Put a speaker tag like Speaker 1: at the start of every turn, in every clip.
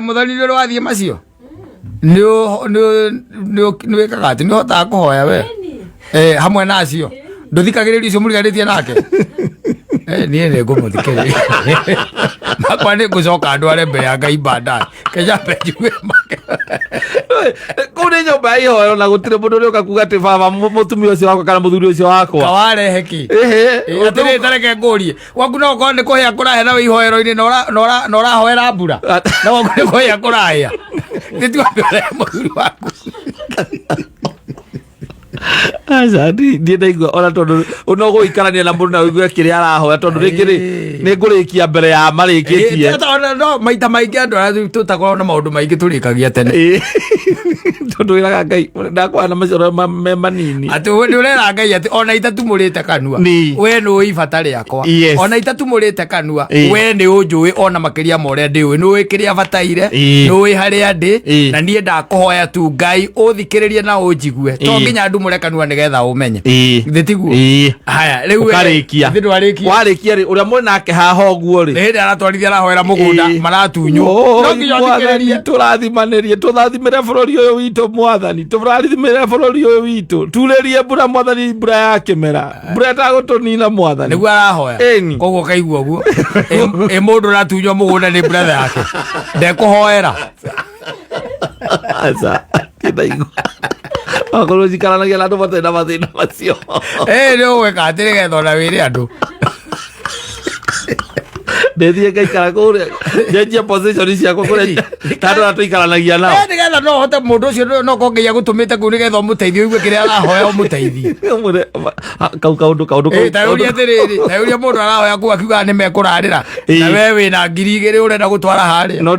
Speaker 1: Muthoni ndio wathie macio ni wekaga ati ni hotaga kuhoya we hamwe nacio nduthikagiriria icio muriganitie nake nie ne ngumuthikiriria makwa ni ngucoka ndware mbere ya Ngai bandai keja penjuwe make
Speaker 2: kune nyumba ihoyo na gutire mundu rioka kuga ati baba mutumia ucio wakwa kana muthuri ucio wakwa
Speaker 1: kawarehe ki atire tareke ngurie waku no ko ni kuhia kurahe na ihoero-ini no rahoera mbura na waku ni kuhia kurahia nituandore muthuri waku
Speaker 2: aca ndie ndaigua ona tondu no guikarania na mundu na uigue kiria arahoya tondu ringi ni ngurikia mbere ya marikitie
Speaker 1: no maita maingi andu ara tutakorwo na maundu maingi turikagia tene
Speaker 2: tondu wiraga Ngai ndakwa na macoro me manini
Speaker 1: ati ni urera Ngai ati ona itatumurite kanua we ni uibata riakwa ona itatumurite kanua we ni unjui ona makiria more ndi we ni uikiria bataire ni ui haria ndi na nie ndakuhoya tu Ngai uthikiririe na unjigue to nginya ndumure kanua nigetha umenye thitiguo haya riu
Speaker 2: ukarikia warikia ri uria muri nake haha uguo ri
Speaker 1: ndi aratwarithia arahoera mugunda maratunywo
Speaker 2: no nginya thikiririe turathimathimire bururi uyu witu mwathani turathimire bururi uyu witu turerie mbura mwathani mbura ya kimera mbura tagutunina mwathani
Speaker 1: niguo arahoya koguo kaigua guo mundu ratunywo mugunda ni brother yake ndekuhoera
Speaker 2: aca kidaigua akorwo jikaranagia na andu matena mathina macio
Speaker 1: ni ugwika atiri getha ona wire andu
Speaker 2: ndethie ngaikara kuria njenjia position ciakwa kuria tandu atuikaranagia nao
Speaker 1: nigetha no hote mundu ucio no kongeia gutumite kuu nigetha umuteithie uigue kiria arahoya umuteithie
Speaker 2: kaundu
Speaker 1: tayuria mundu arahoya kuu akiuga ni mekurarira na we wina ngiri 2 urenda gutwara haria
Speaker 2: no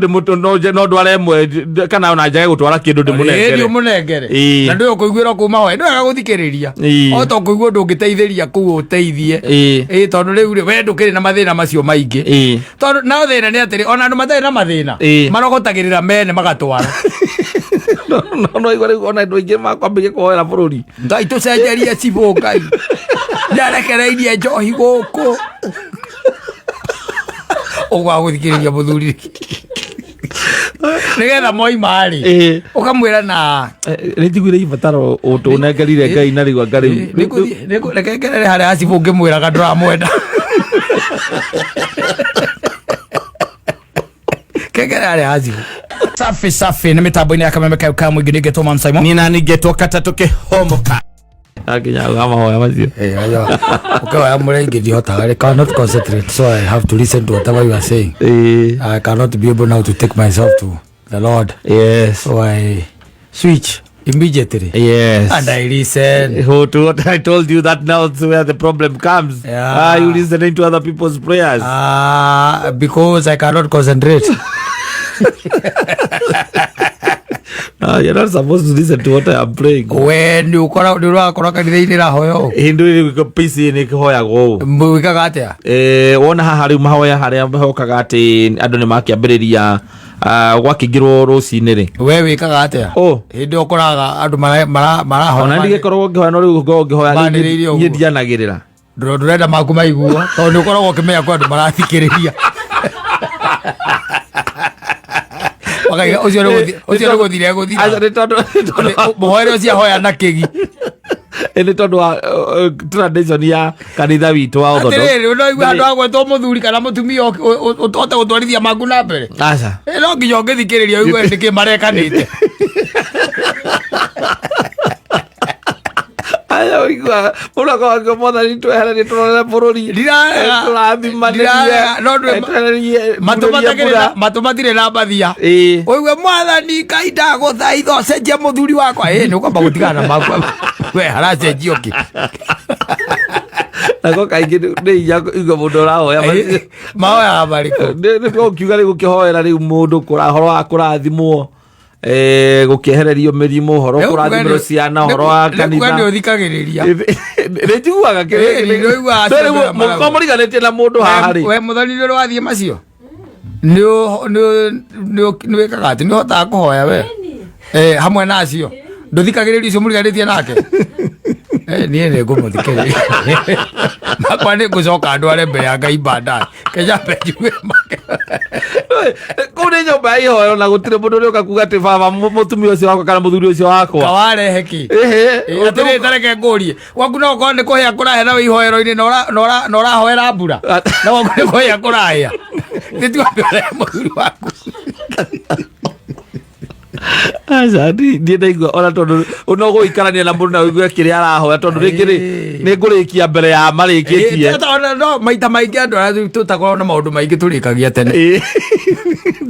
Speaker 2: ndware imwe kana ona njage gutwara kindu
Speaker 1: ndimunengere na ndio kuiguira kuma hoya ndio guthikiriria o to kuigua ndungiteithiria kuu uteithie tondu riu we ndukiri na mathina macio maingi tondu na thina ni atiri ona andu matari na mathina marogotagirira mene magatwara
Speaker 2: no igore ona andu aingi makwambia kuhoera bururi
Speaker 1: Ngai tucenjerie cibo Ngai ndarekereirie njohi guku ugwa guthikiriria muthuri nigetha moimari ukamwira na
Speaker 2: nitiguire ibataro utunengerire Ngai na rigwa ngari
Speaker 1: nikurekengerere haria acibo ngimwiraga nduramwenda kegere azibu safi ni mitambo-ini ya Kameme Kauka mwingi ningetwo Mount Simon
Speaker 2: nina ningetwo Kata Tukihomoka akinya kama hoya mazio
Speaker 1: okay amure ingedi hota I cannot concentrate so I have to listen to whatever you are saying I cannot be able now to take myself to the Lord so I switch immediately and I listen
Speaker 2: to what I told you. That now is where the problem comes. You listening to other people's prayers
Speaker 1: because I cannot concentrate.
Speaker 2: You're not supposed to listen to what I am praying.
Speaker 1: When you kora kanitha-ini rahoyo
Speaker 2: hindu pisi ni kihoya go
Speaker 1: mwikaga atia
Speaker 2: wona haha riu mahoya haria mahokaga ati andu ni makiambiriria gwakingirwo ruci-ini ri
Speaker 1: we wikaga atia hindi ukoraga andu marahoya
Speaker 2: ona ndigikorwo ngihoya no riu ngihoya ni ndianagirira
Speaker 1: ndurenda maku maiguo tondu ukoragwo ukimenya kwa andu marathikiriria wakaiga ucio ni guthire muhoere ucio ahoya na kigi
Speaker 2: ni tondu wa tradition ya kanitha witu wa Orthodox
Speaker 1: atiriri no igua andu agwetwo muthuri kana mutumia utote gutwarithia maku na mbere
Speaker 2: aca
Speaker 1: no nginya ngithikiriria uigue ndiki marekanite
Speaker 2: aya uigua mundu kwa mwathani tweheranie turore bururi
Speaker 1: matumatire na mbathia uigue mwathani Ngai ndaguthaitha ucenjie muthuri wakwa ni ukwamba gutigana na maku we haracenjio ki
Speaker 2: nako kaingĩ nĩ inya igua mũndũ ũrahoya
Speaker 1: mahoyaga marĩkũ
Speaker 2: nĩ ũkiuga rĩu ũkĩhoera rĩu mũndũ horo wa kũrathimwo gũkĩehererio mĩrimũ horo kũrathimĩrwo ciana horo wa kanitha
Speaker 1: nĩ ũthikagĩrĩria
Speaker 2: nĩ njiguaga mũkorwo mũriganĩtie na mũndũ haha rĩ
Speaker 1: we Muthoni nĩ wathie macio nĩ wĩkaga atĩ nĩ ũhotaga kũhoya we hamwe nacio ndũthikagĩrĩria icio mũriganĩtie nake nie nĩ ngũmũthikĩrĩria akwa nä ngå coka ndware mbere ya Ngai baadaye kejambe njuge
Speaker 2: kå nä nyå mba ihoyo na gå tirä må ndå å rä å ka kuga atä baba må tumia å cio wakwa kana må thuri å cio wakwa
Speaker 1: kawarehe kä atä rä tareke ngå rie gwaku no korwo nä kå hä a kå rahä na wä ihoero-inä na å rahoera mbura na gwaku nä kå hä a kå rahä a nä tuambe å rehe må thuri waku
Speaker 2: aca ndiä ndaigua ona tondå no gå ikarania na må ndå na wä gue kä rä a arahoya tondå rä ngä rä nä ngå rä kia mbere ya marä kä tie
Speaker 1: maita maingä andå arä tå takorwo na maå ndå maingä tå rä kagia tene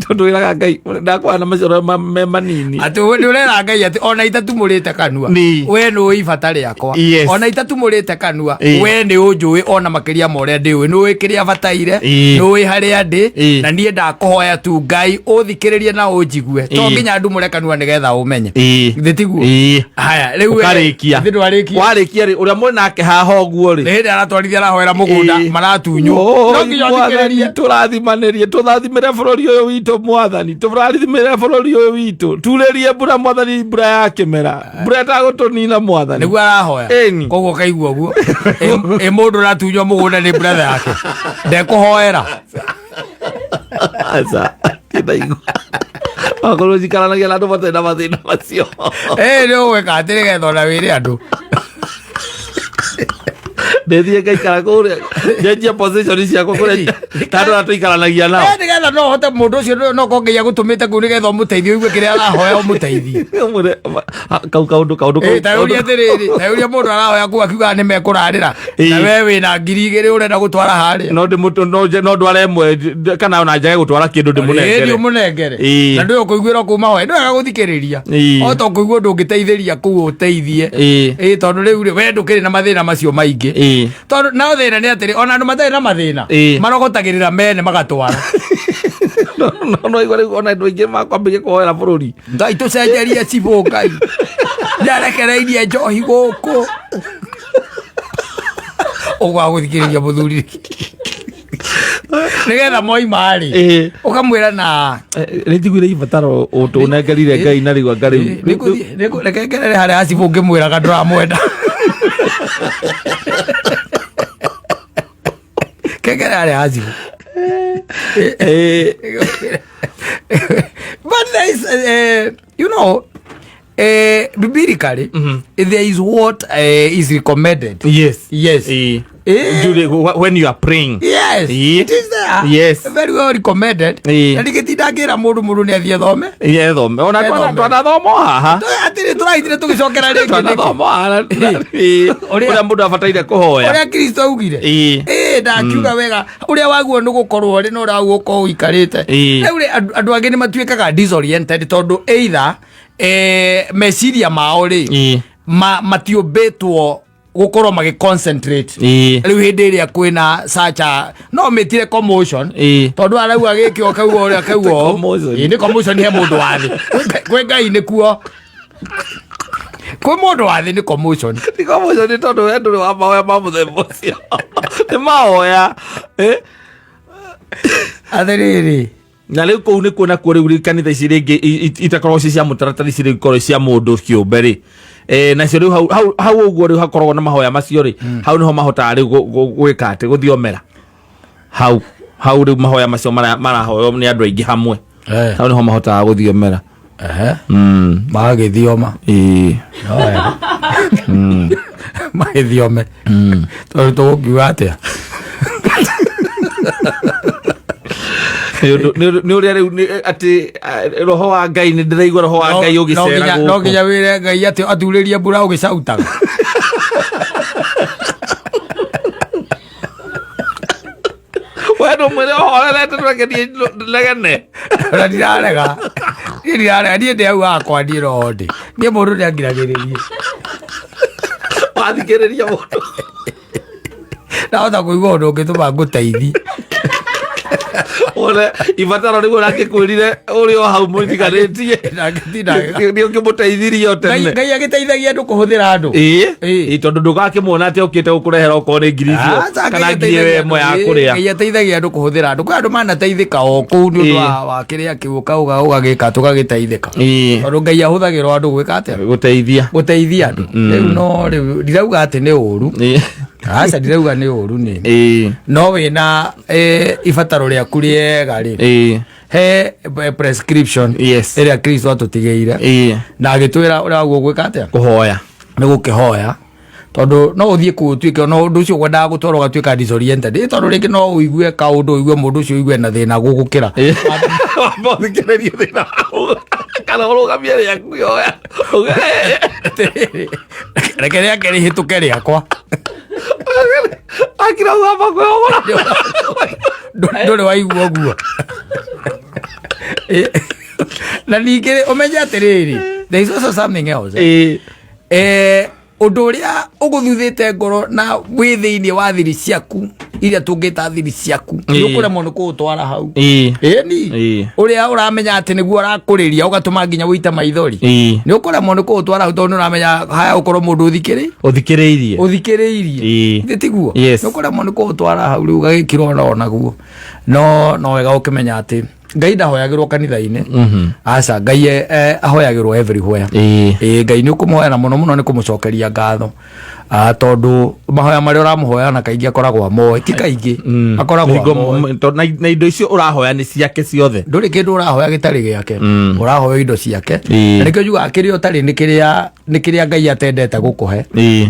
Speaker 2: tondå wä raga Ngai ndakorana na macoro me manini
Speaker 1: atä nä å rera Ngai atä ona itatumå rä te kanua we nä å ibata rä akwa ona itatumå rä te kanua we nä å njå ä ona makä ria ma å rä a ndä å ä nä å ä kä rä a bataire nä å ä harä a ndä na niä ndakå hoya tu Ngai å thikä rä rie na å njigue to nginya ndumå re kanua nä getha å menye thä tiguo haya rä u warä kia
Speaker 2: å rä a må nake haha å guo rä
Speaker 1: hä ndä aratwarithia arahoera må gå nda maratunywo no nginya
Speaker 2: tå rathimanä rie tå thathimä re bå rå ri å yå witå mwathani tå rathimä re bå rå ri å yå witå turä rie mbura mwathani mbura ya kä mera mbura etagå tå nina mwathani
Speaker 1: nä guo arahoya koguo kaigua guo ä må ndå ratunywo må gå nda nä mbura yake ndekå hoera
Speaker 2: akorwo jikaranagia na andå matarä na mathä na macio
Speaker 1: nä å gwä ka atä nä getha ona wä re andå
Speaker 2: ndäthiä ngaikara kå rä a njenjia position ciakwa kå rä a andå ratå ikaranagia nao
Speaker 1: nä getha no hote må ndå å cio no ko nginya gå tå mä te kå u nä getha å må teithie å igue kä rä a arahoya å må teithie tayå ria må ndå arahoya kå akiugaga nä mekå rarä ra na we wä na ngiri igä rä å renda gå twara harä
Speaker 2: no ndware mwe kana ona njage gå twara kä ndå ndä
Speaker 1: må nengere na ndå kå iguä ra kå mahoya ndå ega gå thikä rä ria o to kå iguo ndå ngä teithä ria kå u å teithie tondå rä u we ndå kä rä na mathä na macio maingä tondå no thä na nä atä rä ona andå matarä na mathä na marogotagä rä ra mene magatwara
Speaker 2: ona andå aingä makwambä ria kå hoera bå rå ri
Speaker 1: Ngai tå cenjerie cibå Ngai njarekereirie njohi gå kå å gwa gå thikä rä ria må thuri nä getha moimarä å kamwä ra na
Speaker 2: nä njiguire ibataro å tå nengerire Ngai na rä u anga rä u
Speaker 1: rekengerere harä a cibå ngä mwä raga ndå ramwenda kengere harä a cibå but there is you know biblically there is what is recommended
Speaker 2: when you are praying
Speaker 1: it is there very well recommended na ndigitinda ngira mundu nä athie thome
Speaker 2: ona twanathomo haha
Speaker 1: atirä tå rahitire tå gä cokera rä ngä
Speaker 2: å rä a må ndå abataire kå hoya
Speaker 1: å rä a Kristo augire ndakiuga wega å rä a waguo nä gå korwo rä na å rä a gå korwo ikarä te rä u andå angä nä matuä kaga disoriented tondå either meciria mao rä matiå mbä two gukorwo magi concentrate riu hindi ria kwina such a no metire commotion tondu arauga giki o kauga uria kauga ni commotion he mundu wa thi kwe Ngai ni kuo kwe mundu wa thi ni commotion
Speaker 2: ni tondu we nduri wa mahoya ma muthemba ucio ni mahoya
Speaker 1: athiriri
Speaker 2: na rä u kå u nä kuona kuo rä u kanitha ici rä ngä itakorwo ci cia må taratara ici rä korwo cia må ndå kä å mbe rä nacio rä u hau å guo rä u hakoragwo na mahoya macio rä hau nä ho mahotaga rä gwä ka atä gå thiomera hau rä u mahoya macio marahoywo nä andå aingä hamwe hau nä ho mahotaga gå thiomera
Speaker 1: magagä thioma magä thiome tondå tå gå kiuga atä
Speaker 2: nä å rä a rä u atä roho wa Ngai nä ndä raigua roho wa Ngai å gä cera
Speaker 1: no nginya wä re Ngai atä athurä rie mbura å gä cautaga
Speaker 2: we ndå mwä re ohorerete ndårekenie negene
Speaker 1: ona ndirarega niä ndä au akwa ndiä roho ndä niä må ndå nä angiragä rä rie
Speaker 2: wathikä rä ria må ndå
Speaker 1: nahota kå igua å ndå å ngä tå ma ngå teithie
Speaker 2: ore ibataro niguo nake kwirire uri o hau muithiganĩtie nĩ ũngĩmũteithirie o tene
Speaker 1: Ngai agĩteithagia andũ kũhũthĩra andũ
Speaker 2: tondũ ndũgakĩmuona atĩ ũkĩte gũkũrehera okorwo nĩ ngiri icio kana ngiri ĩmwe ya kũrĩa.
Speaker 1: Ngai ateithagia andũ kũhũthĩra andũ, kwa andũ manateithĩka o kũu nĩ ũndũ wa kĩrĩa kĩũka ũgagĩka tũgagĩteithĩka, tondũ Ngai ahũthagĩrwo andũ gwĩka atĩa,
Speaker 2: gũteithia
Speaker 1: andũ. Rĩu no rĩu ndirauga atĩ nĩ ũru Aca ndirauga nĩ ũru nĩ no wĩna ibataro rĩaku rĩega rĩ he prescription ĩrĩa Kristo atũtigĩire na agĩtwĩra ũrĩa waguo gwĩka atĩa
Speaker 2: kũhoya
Speaker 1: nĩ gũkĩhoya tondu no uthie ku tuike no undu ucio gwendaga gutwarwo gatuika disoriented tondu ringi no uigue kaundu uigue mundu ucio uigue na thina gugukira
Speaker 2: thikiririe thina kana urugamia riaku yoya
Speaker 1: reke riake rihituke riakwa
Speaker 2: akira uga kwogora
Speaker 1: nduri waigua guo na ningĩ ũmenye atĩrĩrĩ there is also something else undu uria uguthuthite ngoro na wi thiini wa thiri ciaku iria tungita thiri ciaku nĩũkũremwo nĩ kũũtwara hau ni uria uramenya ati niguo ũrakũrĩria ũgatũma nginya wĩite maithori nĩũkũremwo nĩ kũũtwara hau tondũ nĩũramenya haya ũkorwo mũndũ ũthikĩrĩirie tiguo nĩũkũremwo nĩ kũũtwara hau rĩu ũgagĩkĩrwo naguo no wega ũkĩmenya ati Ngai ndahoyagĩrwo kanitha-inĩ aca Ngai ahoyagĩrwo everywhere Ngai nĩ ũkũmũhoya na mũno mũno nĩ kũmũcokeria ngatho tondu mahoya marĩa ũramũhoya na kaingĩ akoragwo amoĩ ti kaingĩ akoragwo
Speaker 2: na indo icio ũrahoya nĩ ciake ciothe
Speaker 1: ndũrĩ kĩndũ ũrahoya gĩtarĩ gĩake ũrahoya indo ciake na nĩkĩo njugaga kĩrĩa ũtarĩ nĩ kĩrĩa Ngai atendete gũkũhe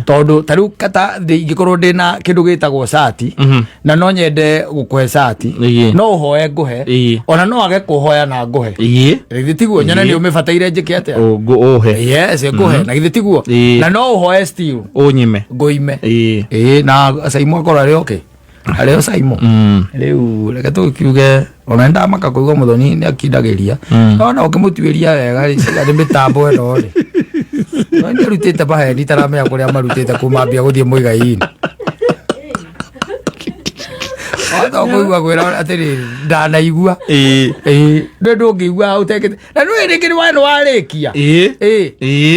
Speaker 1: tondu ta rĩu kata ingĩkorwo ndĩna kĩndũ gĩtagwo cati na no nyende gũkũhe cati no ũhoye ngũhe ona no age kũhoya na ngũhe githĩ tiguo nyone nĩ ũmĩbataire njĩke atĩa ngũhe na githĩ tiguo na no ũhoye still ngoime na Saimo akora rĩo arĩo Saimo rĩu reke tũkiuge ona ndamaka kũigua mũthoni nĩ akindagĩria no ũkĩmũtuĩria wega nĩ mĩtambo ĩno rĩ no nĩ arutĩte maheni taramenya kũrĩa marutĩte kumambia gũthiĩ mũigai-inĩ kũigua kwĩra atĩrĩ ndanaigua ndũngĩigua ũtekĩte na nĩ rĩngĩ nĩ warĩkia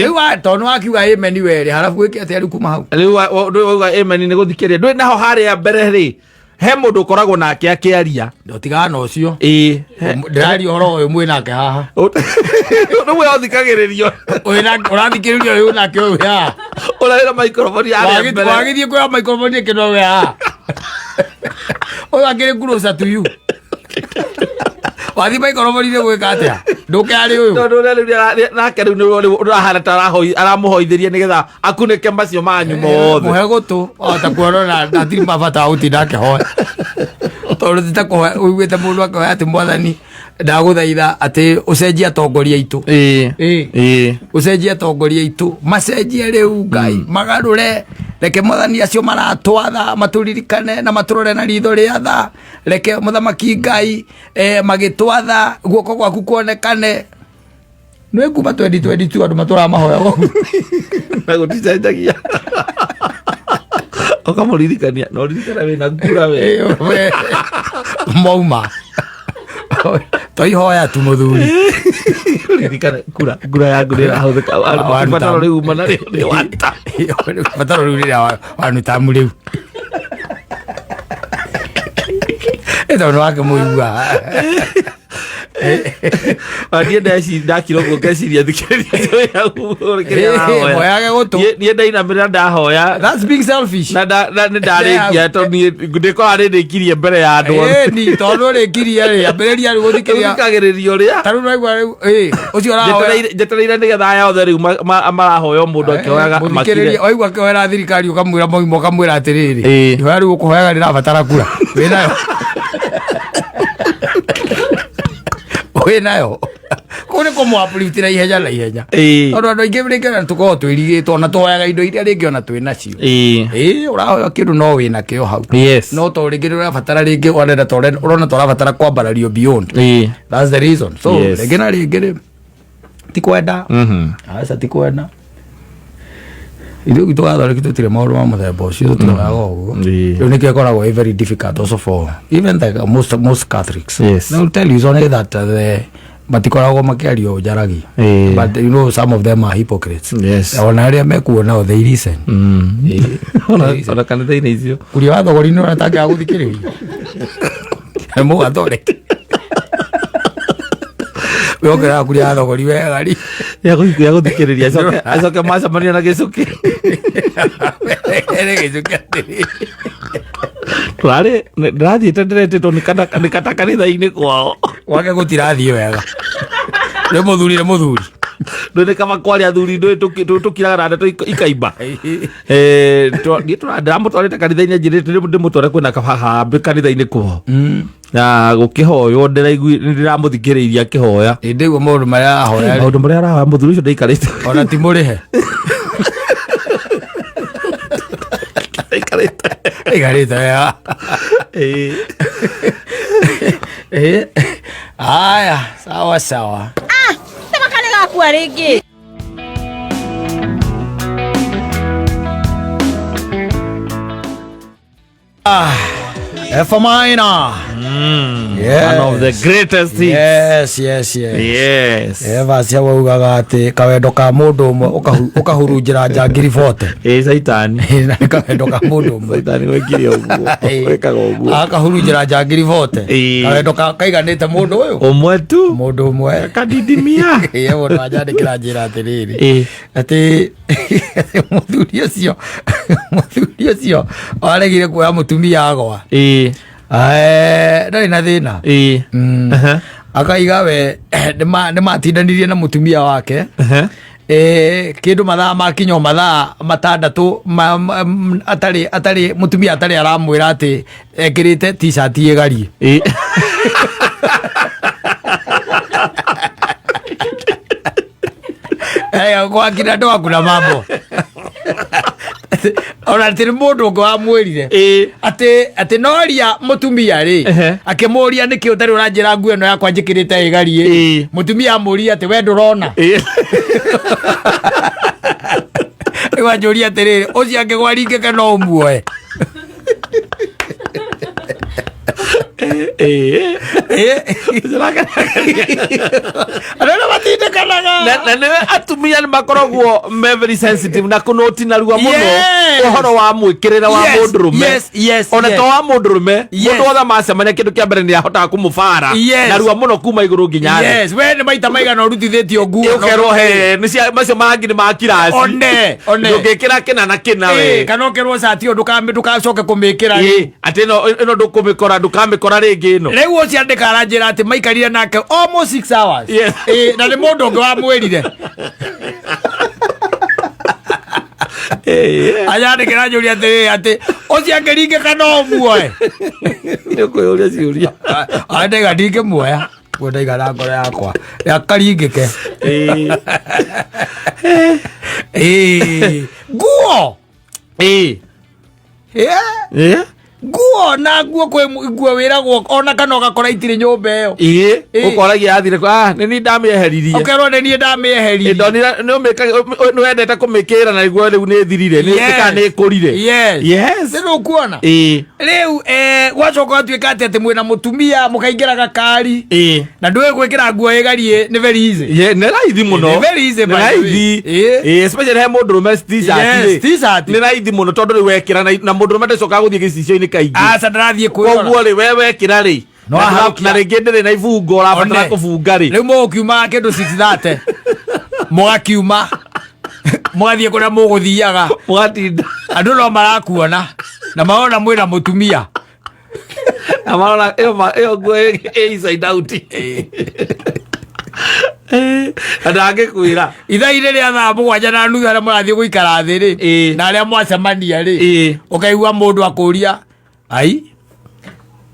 Speaker 1: rĩu tondũ wakiuga ameni werĩ harabu gwĩke atĩa rĩu kuma hau
Speaker 2: rĩu wauga ameni nĩ gũthikĩria ndũĩ naho harĩa mbere rĩ he mũndũ ũkoragwo nake akĩaria
Speaker 1: ndotigaga na ũcio ndĩraria ũhoro ũyũ mwĩ nake haha
Speaker 2: nĩwe ũthikagĩrĩrio
Speaker 1: ũrathikĩrĩrio ũyũ nake ũyũ haha
Speaker 2: ũrarĩra maikrofoni harĩa mbere
Speaker 1: wagĩthiĩ kuoya maikrofoni ĩkĩno we haha ũyũ akĩrĩ kurosa to you wathi maikrofoni-inĩ gwĩka atĩa ndũkĩarĩ ũyũ
Speaker 2: nake rĩu ũrahana ta aramũhoithĩria nĩgetha akunĩke macio manyu mothe
Speaker 1: mũhe gũtũ ota kuonana ndatiri mabata gũtinda akĩhoya tondũ titakũhoya ũiguĩte mũndũ akĩhoya atĩ Mwathani ndagũthaitha atĩ ũcenjie atongoria aitũ ũcenjie atongoria aitũ macenjie rĩu Ngai magarũre reke Mwathani acio maratwatha matũririkane na matũrore na ritho rĩa tha reke Mũthamaki Ngai magĩtwatha guoko gwaku kuonekane nĩ kuma 2022 andũ matũraga mahoya
Speaker 2: na gũticenjagia ũkamũririkania no ririkana wĩna ngura we
Speaker 1: mauma toihoya tu mũthuri
Speaker 2: ririkana ngura yangu ndĩrahũthĩka bataro rĩu mana rĩu wata
Speaker 1: bataro rĩu rĩrĩa wanutamu rĩu ĩtondũ wake mũigua
Speaker 2: niĩ ndakirwo guo ngeciria thikĩrĩria
Speaker 1: hoyage gũtũ
Speaker 2: niĩ ndainamĩrĩra ndahoya
Speaker 1: that's being selfish
Speaker 2: na nĩ ndarĩkia tondũ ndĩkoragwo nĩndĩkirie mbere ya andũ othe
Speaker 1: tondũ ũrĩkirie rĩ ambĩrĩria rĩu
Speaker 2: gũthikagĩrĩrio rĩa
Speaker 1: tarĩu naigua rĩu ũcio ũrahoya
Speaker 2: njetereire nĩgetha aya othe rĩu marahoya mũndũ akĩhoyaga
Speaker 1: makire waigua akĩhoera thirikari ũkamwĩra moima ũkamwĩra atĩrĩrĩ ihoya rĩu ũkũhoyaga rĩrabatara kura wĩnayo wĩnayo kũu nĩ kũmũaprutĩra ihenya na ihenya tondũ andũ aingĩ rĩngĩ ona tũkoragwo twĩrigĩtwo na tũhoyaga indo iria rĩngĩ ona twĩ nacio ũrahoya kĩndũ no wĩna kĩo hau no to rĩngĩ ũrabatara rĩngĩ ũrona tũrabatara kwambarario beyond that's the reason so rĩngĩ na rĩngĩ ti kwenda aca ti kwenda ithuĩ gwitũ gathondeki tũtirĩ maũndũ ma mũthemba ũcio tũtioyaga ũguo rĩu nĩkĩo ĩkoragwo very difficult also for even the most Catholics they will tell you only that matikoragwo makĩario njaragia but you know some of them are hypocrites ona arĩa mekuona they listen
Speaker 2: ona kanitha-inĩ icio
Speaker 1: kuria wa thogori nĩ ũratangĩaga gũthikĩrĩria mũgathondeki wĩongerera kuria wa thogori wega ri
Speaker 2: ya guthikiriria acoke macemania na gicuki
Speaker 1: ere gicuki
Speaker 2: turari ndirathiite ndiretitwo nĩ kata kanitha-inĩ kwao
Speaker 1: wake gũtirathiĩ wega nĩ mũthuri
Speaker 2: ndå kama kwaria athuri ndå kiraga na ndeto ikaimba ndäramå twarä te kanitha-inä njä ndä må tware kwä na kabahambä kanitha-inä kwao na gå kä hoywo ndä ramå thikä rä irie akä hoya
Speaker 1: ndä guo maå ndå marä a arahoya
Speaker 2: maå ndå marä a arahoya må thuri å cio ndaikarä te
Speaker 1: ona ti må rä he aikarä te wega aya sawa
Speaker 3: Kwa rĩngĩ
Speaker 1: F minor.
Speaker 2: Yes. One of the greatest hits.
Speaker 1: Yes. Eva cia waugaga ati kawendo ka mundu umwe ukahurunjira njangiri vote.
Speaker 2: Saitani.
Speaker 1: Na kawendo ka mundu umwe.
Speaker 2: Saitani wekire uguo. Wekaga uguo.
Speaker 1: Akahurunjira njangiri vote. Kawendo kaiganite mundu uyu.
Speaker 2: Umwe tu.
Speaker 1: Mundu umwe.
Speaker 2: Kadidimia.
Speaker 1: Yewe ndo ajandikira njira atiriri. Ati muthuri ucio aregire kuoya mutumia agwa. Ndari na thina akaiga we nĩ matindanirie na mutumia wake kindu mathaa makinya mathaa matandatũ atarĩ mutumia atarĩ aramwĩra atĩ ekĩrĩte t-shirt ĩgarie gwakira andũ akuna mambo ona tiri mundu ngo amwirire ati noria mutumia ri akimuria niki utari uranjira nguo eno yakwa njikirite igarie mutumia amuria ati we ndurona iwa njuria atiriri ucio angigwaringika no umuoe
Speaker 2: na niwe atumia nĩ makoragwo very sensitive na kunoti na ruwa muno uhoro wa mwikirira wa mundurume ona to wa mundurume mundu othe macemania kindu kia mbere ni ahotaga kumubara na ruwa muno kuma iguru nginya
Speaker 1: we nĩ maita maigana urutithĩtio nguo
Speaker 2: ukerwo he macio mangi nĩ ma kirasi ndũngĩkĩra kĩna na kĩna we
Speaker 1: kana ũkerwo cati ĩyo ndũgacoke kũmĩkĩra
Speaker 2: atĩ ĩno ndũkũmĩkora ndũkamĩkora rĩngĩ ĩno
Speaker 1: rĩu ũcio andĩka aranjĩra atĩ maikarire nake almost 6 hours na nĩ mũndũ ũngĩ wamwĩrire ajandĩkĩra njũria atĩ ũcio angĩringĩka no muoe
Speaker 2: nĩũkwĩyũria ciũria
Speaker 1: andaiga ndingĩmuoya ndaiga na ngoro yakwa akaringĩke nguo nguo na nguo kwĩ nguo wĩragwo ona kana ũgakora itirĩ nyũmba ĩyo
Speaker 2: ũkoragia athire nĩ niĩ ndamĩeheririe
Speaker 1: ũkerwo nĩ niĩ ndamĩeheririe
Speaker 2: ndonire nĩ wendete kũmĩkĩra na iguo rĩu nĩ thirire nĩ ĩkũrire
Speaker 1: nĩ ũkuona rĩu gwacoka gatuĩka atĩ mwĩna mũtumia mũkaingĩra gakari na ndũĩ gwĩkĩra nguo ĩgarie nĩ very easy
Speaker 2: nĩ raithi mũno especially he mũndũrũme t-shirt nĩ raithi mũno tondũ rĩu wekĩra na mũndũrũme ndacokaga gũthiĩ gĩcicio-inĩ kaingĩ
Speaker 1: ndarathiĩ kwĩrora
Speaker 2: koguo rĩ we wekĩra rĩ na rĩngĩ ndĩrĩ na ibungo ũrabatara kũbunga rĩ
Speaker 1: rĩu mũgũkiuma kĩndũ 6:30 mũgakiuma mũgathiĩ kũrĩa mũgũthiaga
Speaker 2: mũgatinda
Speaker 1: andũ no marakuona na marona mwĩna mũtumia
Speaker 2: na marona ĩyo nguo ĩ inside out ndangĩkwĩra
Speaker 1: ithaa-inĩ rĩa thaa 7:30 arĩa mũrathiĩ gũikara thĩ rĩ na arĩa mwacemania rĩ ũkaigua mũndũ akũria ai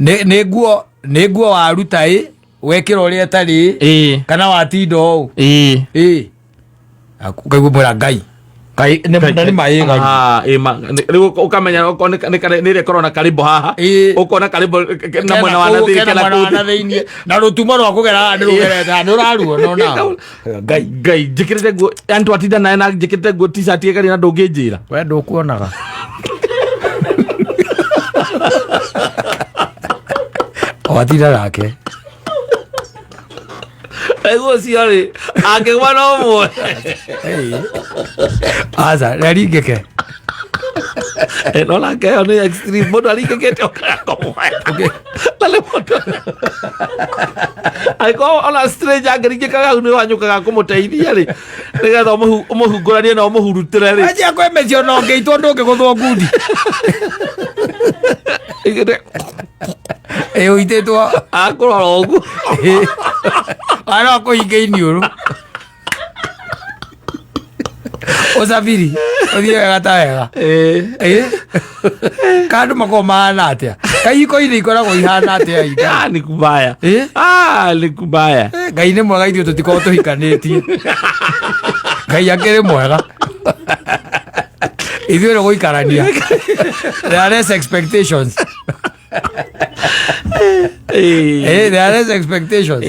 Speaker 1: nĩ nguo waruta wekĩra ũrĩa ĩtarĩ kana watinda ũũ ũkaigua mwĩra ngai nĩ maĩga
Speaker 2: rĩu ũkamenya nĩ ĩrĩa ĩkorwo na karimbo haha ũkona karimbo na mwena wa nathĩinĩ
Speaker 1: na rũtumo rwa kũgera nĩ rũgerete nĩ ũraruona ona
Speaker 2: ngai njĩkĩrĩte nguo yani twatinda naye na njĩkĩrĩte nguo t-shirt ĩgaria na ndũngĩnjĩra
Speaker 1: we ndũkuonaga watinda nake
Speaker 2: ego cio rĩ angĩgwa no ũmwe
Speaker 1: aca rĩaringĩke
Speaker 2: No la que on extreme modo ali que te como. Dale moto. Ai ko ona stranger ngari ke kaga ni wanyu kaga ko muteithia ri. Niga tho muhungurania no muhurutire ri.
Speaker 1: Aje ko emecio no ngeitwo ndungi guthwo ngundi. Uitetwo
Speaker 2: akorora ogu.
Speaker 1: Ara ko ingeinio. Osafiri othire gata wega kandu makoma na atia kaiko ile ikoragwo ihana atia ida
Speaker 2: ni kubaya ni kubaya
Speaker 1: ngai ni mwega ithuĩ tũtikoragwo tũhikanĩtie ngai akĩrĩ mwega ithuĩ nĩ gũikarania there are less expectations there are less expectations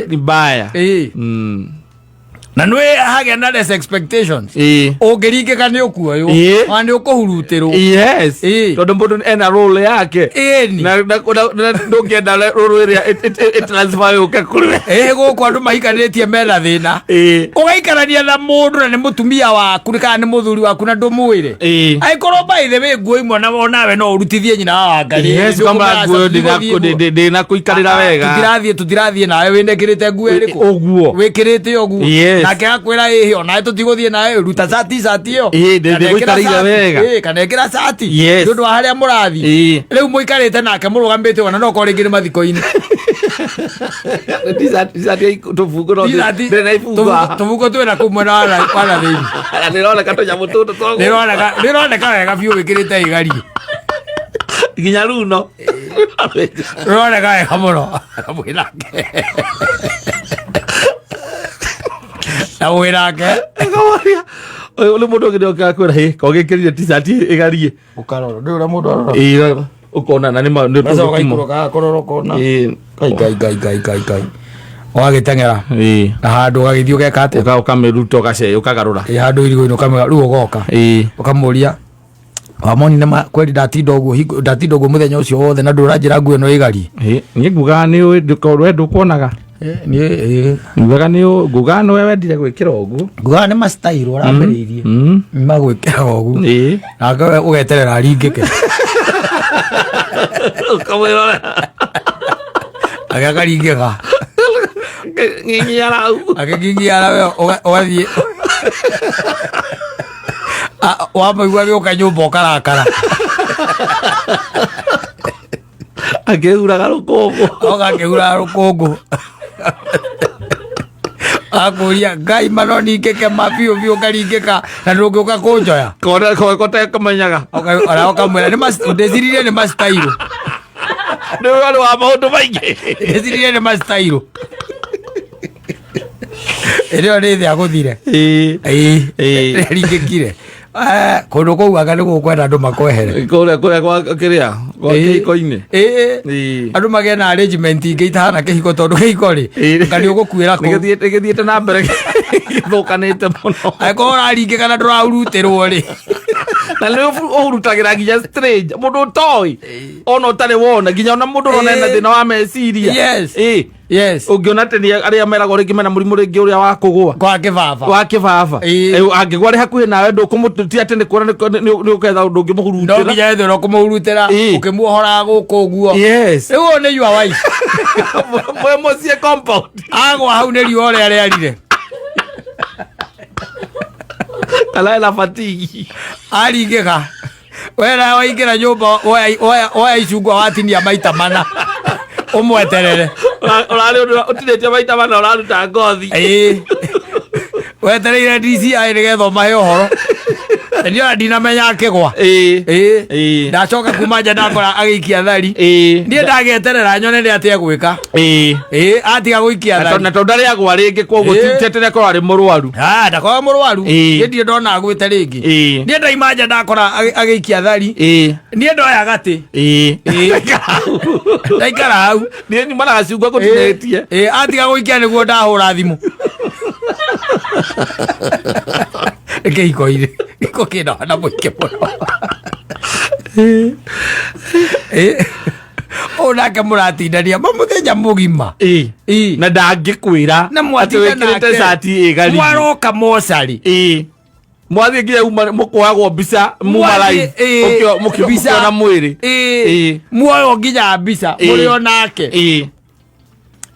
Speaker 2: ni baya
Speaker 1: na nwe hage na less expectations ongeringika ni ukuoyo wani ukuhurutirwo
Speaker 2: yes tondu mundu ena role yake na ndukienda role ria transfer yuke kuri
Speaker 1: guku andu mahikanitie mena thina ugaikarania na mundu na ni mutumia waku kana ni muthuri waku na ndumwire aikorwo by the way nguo imwe na nawe no urutithie nyina wa ngari
Speaker 2: yes kama nguo ndina kuikarira wega
Speaker 1: tutirathie nawe windekirite nguo iriku
Speaker 2: oguo
Speaker 1: wikirite oguo nake akwira ihi ona tutiguthie nawe ruta sati iyo
Speaker 2: ndiguikarire wega
Speaker 1: kana ekira sati ndu wa haria murathi riu muikarite nake murugamite ona no koringire mathiko-ini tubuko twina kumwena wana thini
Speaker 2: nironeka tunyamu tutu
Speaker 1: nironeka wega biu wikirite igari
Speaker 2: nginya runo
Speaker 1: nironeka wega muno mwinake na wirake
Speaker 2: ule mundu ngi ndoka kwira he kogekirire t-shirt igarie
Speaker 1: ukaroro ndu ura mundu arora
Speaker 2: ukona na ni
Speaker 1: ndu kuroka kororo kona gai wagitengera na handu gagithio geka ate
Speaker 2: ukamiruta ugace ukagarura
Speaker 1: handu irigo-ini ukamega riu ugoka ukamuria wamoni na kweli ndatindo guo muthenya ucio wothe na nduranjira nguo ino igari
Speaker 2: ni nguga ni we ndukuonaga nguga ni nguga no wendire gwikira ugu
Speaker 1: nguga ni mastairo urambiriirie magwikira ugu na ngawe ugeterera aringike
Speaker 2: ukamwira
Speaker 1: agakaringika
Speaker 2: ngingiara
Speaker 1: agakingiara we ugathie wamaigua gĩũka nyũmba ũkarakara
Speaker 2: akĩhuraga rũkũngũ
Speaker 1: akĩhuraga rũkũngũ akũria ngai manoningĩke mabiũ biũ ũkaringĩka na ndũngĩũka kũnjoya
Speaker 2: kotekũmenyaga
Speaker 1: ona ũkamwĩra ndĩciririe nĩ mastairũ
Speaker 2: nĩ wĩ wa maũndũ maingĩ
Speaker 1: ndĩciririe nĩ mastairũ ĩrĩo nĩ thĩ agũthire ringĩkire kundu kuu anga ni gukwenda andu makwehere
Speaker 2: kuria kwa kiria kwa kihiko-ini
Speaker 1: andu magĩa na arrangement ingĩ itahana kĩhiko tondu kĩhiko ri ngari ũgũkuĩra kũ
Speaker 2: nĩgĩthiĩte na mbere gĩthũkanĩte mũno
Speaker 1: angĩkorwo ũraringĩka na ndũrahurutĩrwo rĩ
Speaker 2: na nĩ ũhurutagĩra nginya strange mũndũ ũtoĩ ona ũtarĩ wona nginya ona mũndũ ũrona ena thĩna wa meciria ũngĩona atĩ arĩa meragwo rĩngĩ mena mũrimũ rĩngĩ ũrĩa wa kũgũa wa kĩbaba angĩgwa rĩ hakuhĩ nawe ndũkũmũti atĩ nĩ kuona nĩ ũketha ndũngĩmũhurutĩra
Speaker 1: no nginya ethera ũkũmũhurutĩra ũkĩmuohora gũkũ ũguo rĩu ũyũ nĩ your wife
Speaker 2: mwĩ mũciĩ compound
Speaker 1: agwa hau nĩ riũa ũrĩa rĩarire
Speaker 2: kana ena fatigi
Speaker 1: aringĩka wena waingĩra nyũmba woya icungwa watinia maita mana umweterere
Speaker 2: ũrarĩ ũtinĩtie maita mana ũraruta ngothi
Speaker 1: wetereire DCI nĩgetha ũmahe ũhoro ndio ndinamenya akĩgwa ndacoka kuma nja ndakora agĩikia thari niĩ ndageterera nyone nĩ atĩa gwĩka atiga gũikia thari
Speaker 2: na tondu ndarĩ agwa rĩngĩ koguo tete nĩ akorwo arĩ mũrwaru
Speaker 1: ndakorwo mũrwaru niĩ ndirĩ ndona agwĩte rĩngĩ niĩ ndaima nja ndakora agĩikia thari niĩ ndoya gatĩ ndaikara hau
Speaker 2: niĩ nyuma na gacungwa gũtinĩtie
Speaker 1: atiga gũikia nĩguo ndahũra thimũ kĩhiko-inĩ gĩko kĩna wana mũingĩ mũno ũyũ nake mũratindania mũthenya mũgima
Speaker 2: na ndangĩkwĩra
Speaker 1: na mwatindana
Speaker 2: cati ĩgari
Speaker 1: mwaroka mocarĩ
Speaker 2: mwathie nginya mukoagwo mbica muma live mukiona mwiri
Speaker 1: muoyo nginya mbica muri onake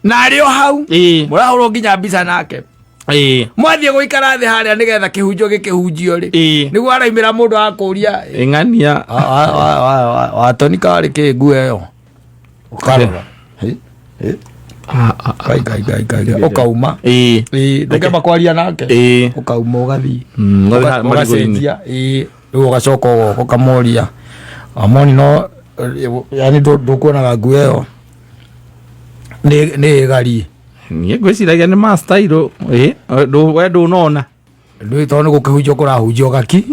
Speaker 1: na rio hau murahurwo nginya mbica nake mwathie guikara thi haria nigetha kihunjo gikihunjio ri niguo araimira mundu akuria
Speaker 2: ng'ania
Speaker 1: watoni kari ki nguo iyo ukarora kai ukauma ndukamba kwaria nake ukauma ugathii ugacenjia riu ugacoka ukamoria amoni no yani ndukuonaga nguo iyo ni gari
Speaker 2: nie gwiciragia ni master we ndunona
Speaker 1: ndui tondu gukihunjio kurahunjio gaki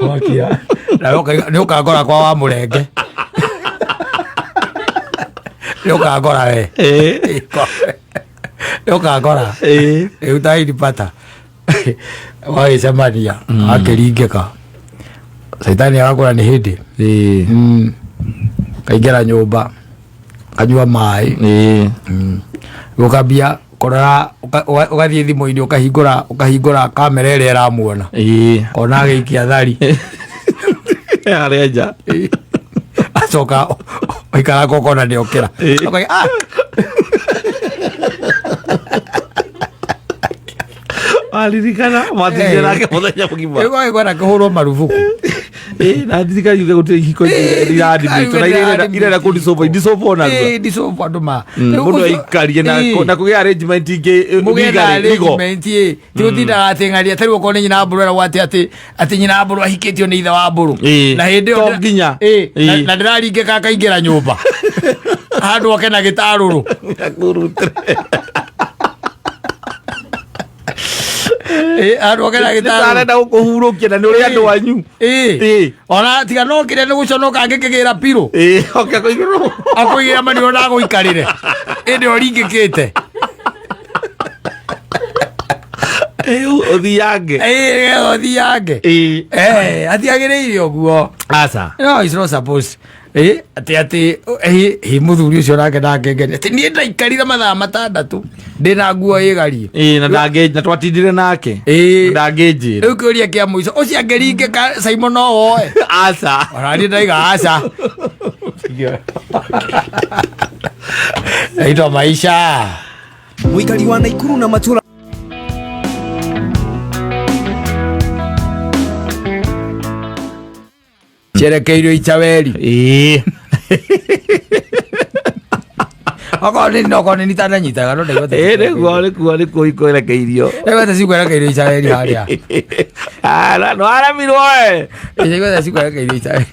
Speaker 1: wakia na ni ukagora kwa wa murenge ni ukagora we ni ukagora utai pata wa semania akiringika saitani agakora ni hindi kaingera nyumba kanyua mai ukambia korora ugathie thimu-ini ukahingura kamera ĩrĩa ĩramuona kona agĩikia thari
Speaker 2: arenja
Speaker 1: acoka aikara kokona nĩokĩra
Speaker 2: aririkana mathiĩ nake mũthenya mũgima
Speaker 1: rĩu gwĩkwenda kũhũrwo marubuku
Speaker 2: na ndirika yuge gũtirĩ ihiko iradimĩtwo na irenda kũndicũbwo naruo
Speaker 1: ndicũbwo andũ ma
Speaker 2: mũndũ aikarie na kũgĩa arrangement ingĩ
Speaker 1: tigũtindaga atĩng'aria tarĩu okorwo nĩ nyina mbũrũ eragwo atĩ nyina mbũrũ ahikĩtio nĩ ithe wa mbũrũ na hĩndĩ ĩyo
Speaker 2: nginya
Speaker 1: na ndĩraringĩka akaingĩra nyũmba handũ oke na gĩtarũrũ
Speaker 2: arenda gukuhurukia na ni uri andu wanyu
Speaker 1: ona tiga no kire ni guconoka ngikigira piro
Speaker 2: oke kuigiro
Speaker 1: akuigira mani ona guikarire indi oringikite
Speaker 2: othiange
Speaker 1: atiagiriire uguo
Speaker 2: asa
Speaker 1: no is not supposed ati muthuri ucio nake ndangengeni ati nie ndaikarire mathaa matandatu ndina nguo igari
Speaker 2: na twatindire nake ndangĩnjĩra
Speaker 1: riu kiuria kia muico ucio angeringĩka Simon no woe
Speaker 2: asa
Speaker 1: orani ndaiga asa aitwa maisha
Speaker 4: muikari wa Naikuru na Matura
Speaker 1: cherekeirio ichaweri okoni nitandanyitaga no
Speaker 2: nĩguo ikwerekeirio
Speaker 1: ndaigwete cikwerekeirio ichaweri haria
Speaker 2: no aramirwo
Speaker 1: ndaigwete cikwerekeirio ichaweri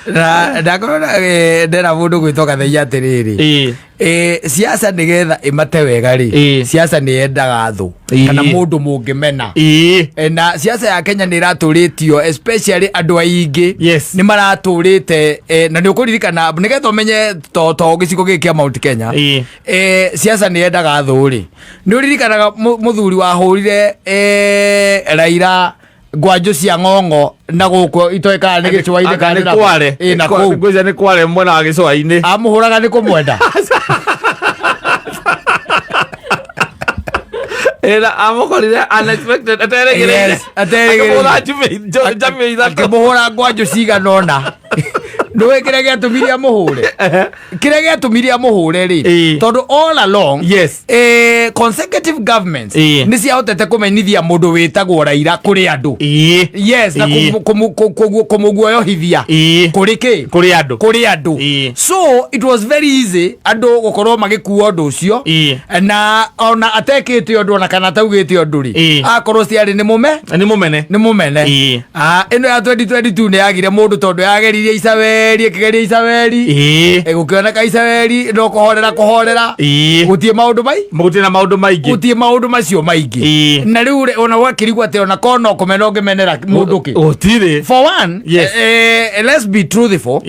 Speaker 1: na ndakorwo ndera mundu gwĩtwo Gathai atĩrĩrĩ siasa nigetha imate wega ri siasa ni yendaga thu kana mundu mungimena na siasa ya Kenya ni raturitio especially andu aingi ni maraturite na ni ukuririkana nigetha umenye to gicigo giki kia Mount Kenya siasa ni yendaga thu ri ni uririkanaga muthuri wa hurire Raila ngwanjo cia ng'ong'o na guko itoeka ni gicwa-ini
Speaker 2: kana kware
Speaker 1: na kuu
Speaker 2: ngwiza ni kware mwena wa gicwa-ini
Speaker 1: amuhuraga ni kumwenda
Speaker 2: era amukorire unexpected ateregereire
Speaker 1: akimuhura ngwanjo ciganona nduwe kire giatumirie amuhure kire giatumirie amuhure ri tondu all along consecutive governments ni ciahotete kumenithia mundu witagwo Raila kuri andu na kumuguoyohithia kuri andu so it was very easy andu gukorwo magikuo undu ucio na ona atekite undu ona kana taugite undu ri akorwo ciari ni mumene ino ya 2022 ni yagire mundu tondu yageririe Isabeli kigeria Isabeli gukioneka Isabeli no kuhorera gutie maundu macio maingi na riu ona wakirigwa te ona kono kumena ungimenera mundu ki
Speaker 2: otire
Speaker 1: for one let's be truthful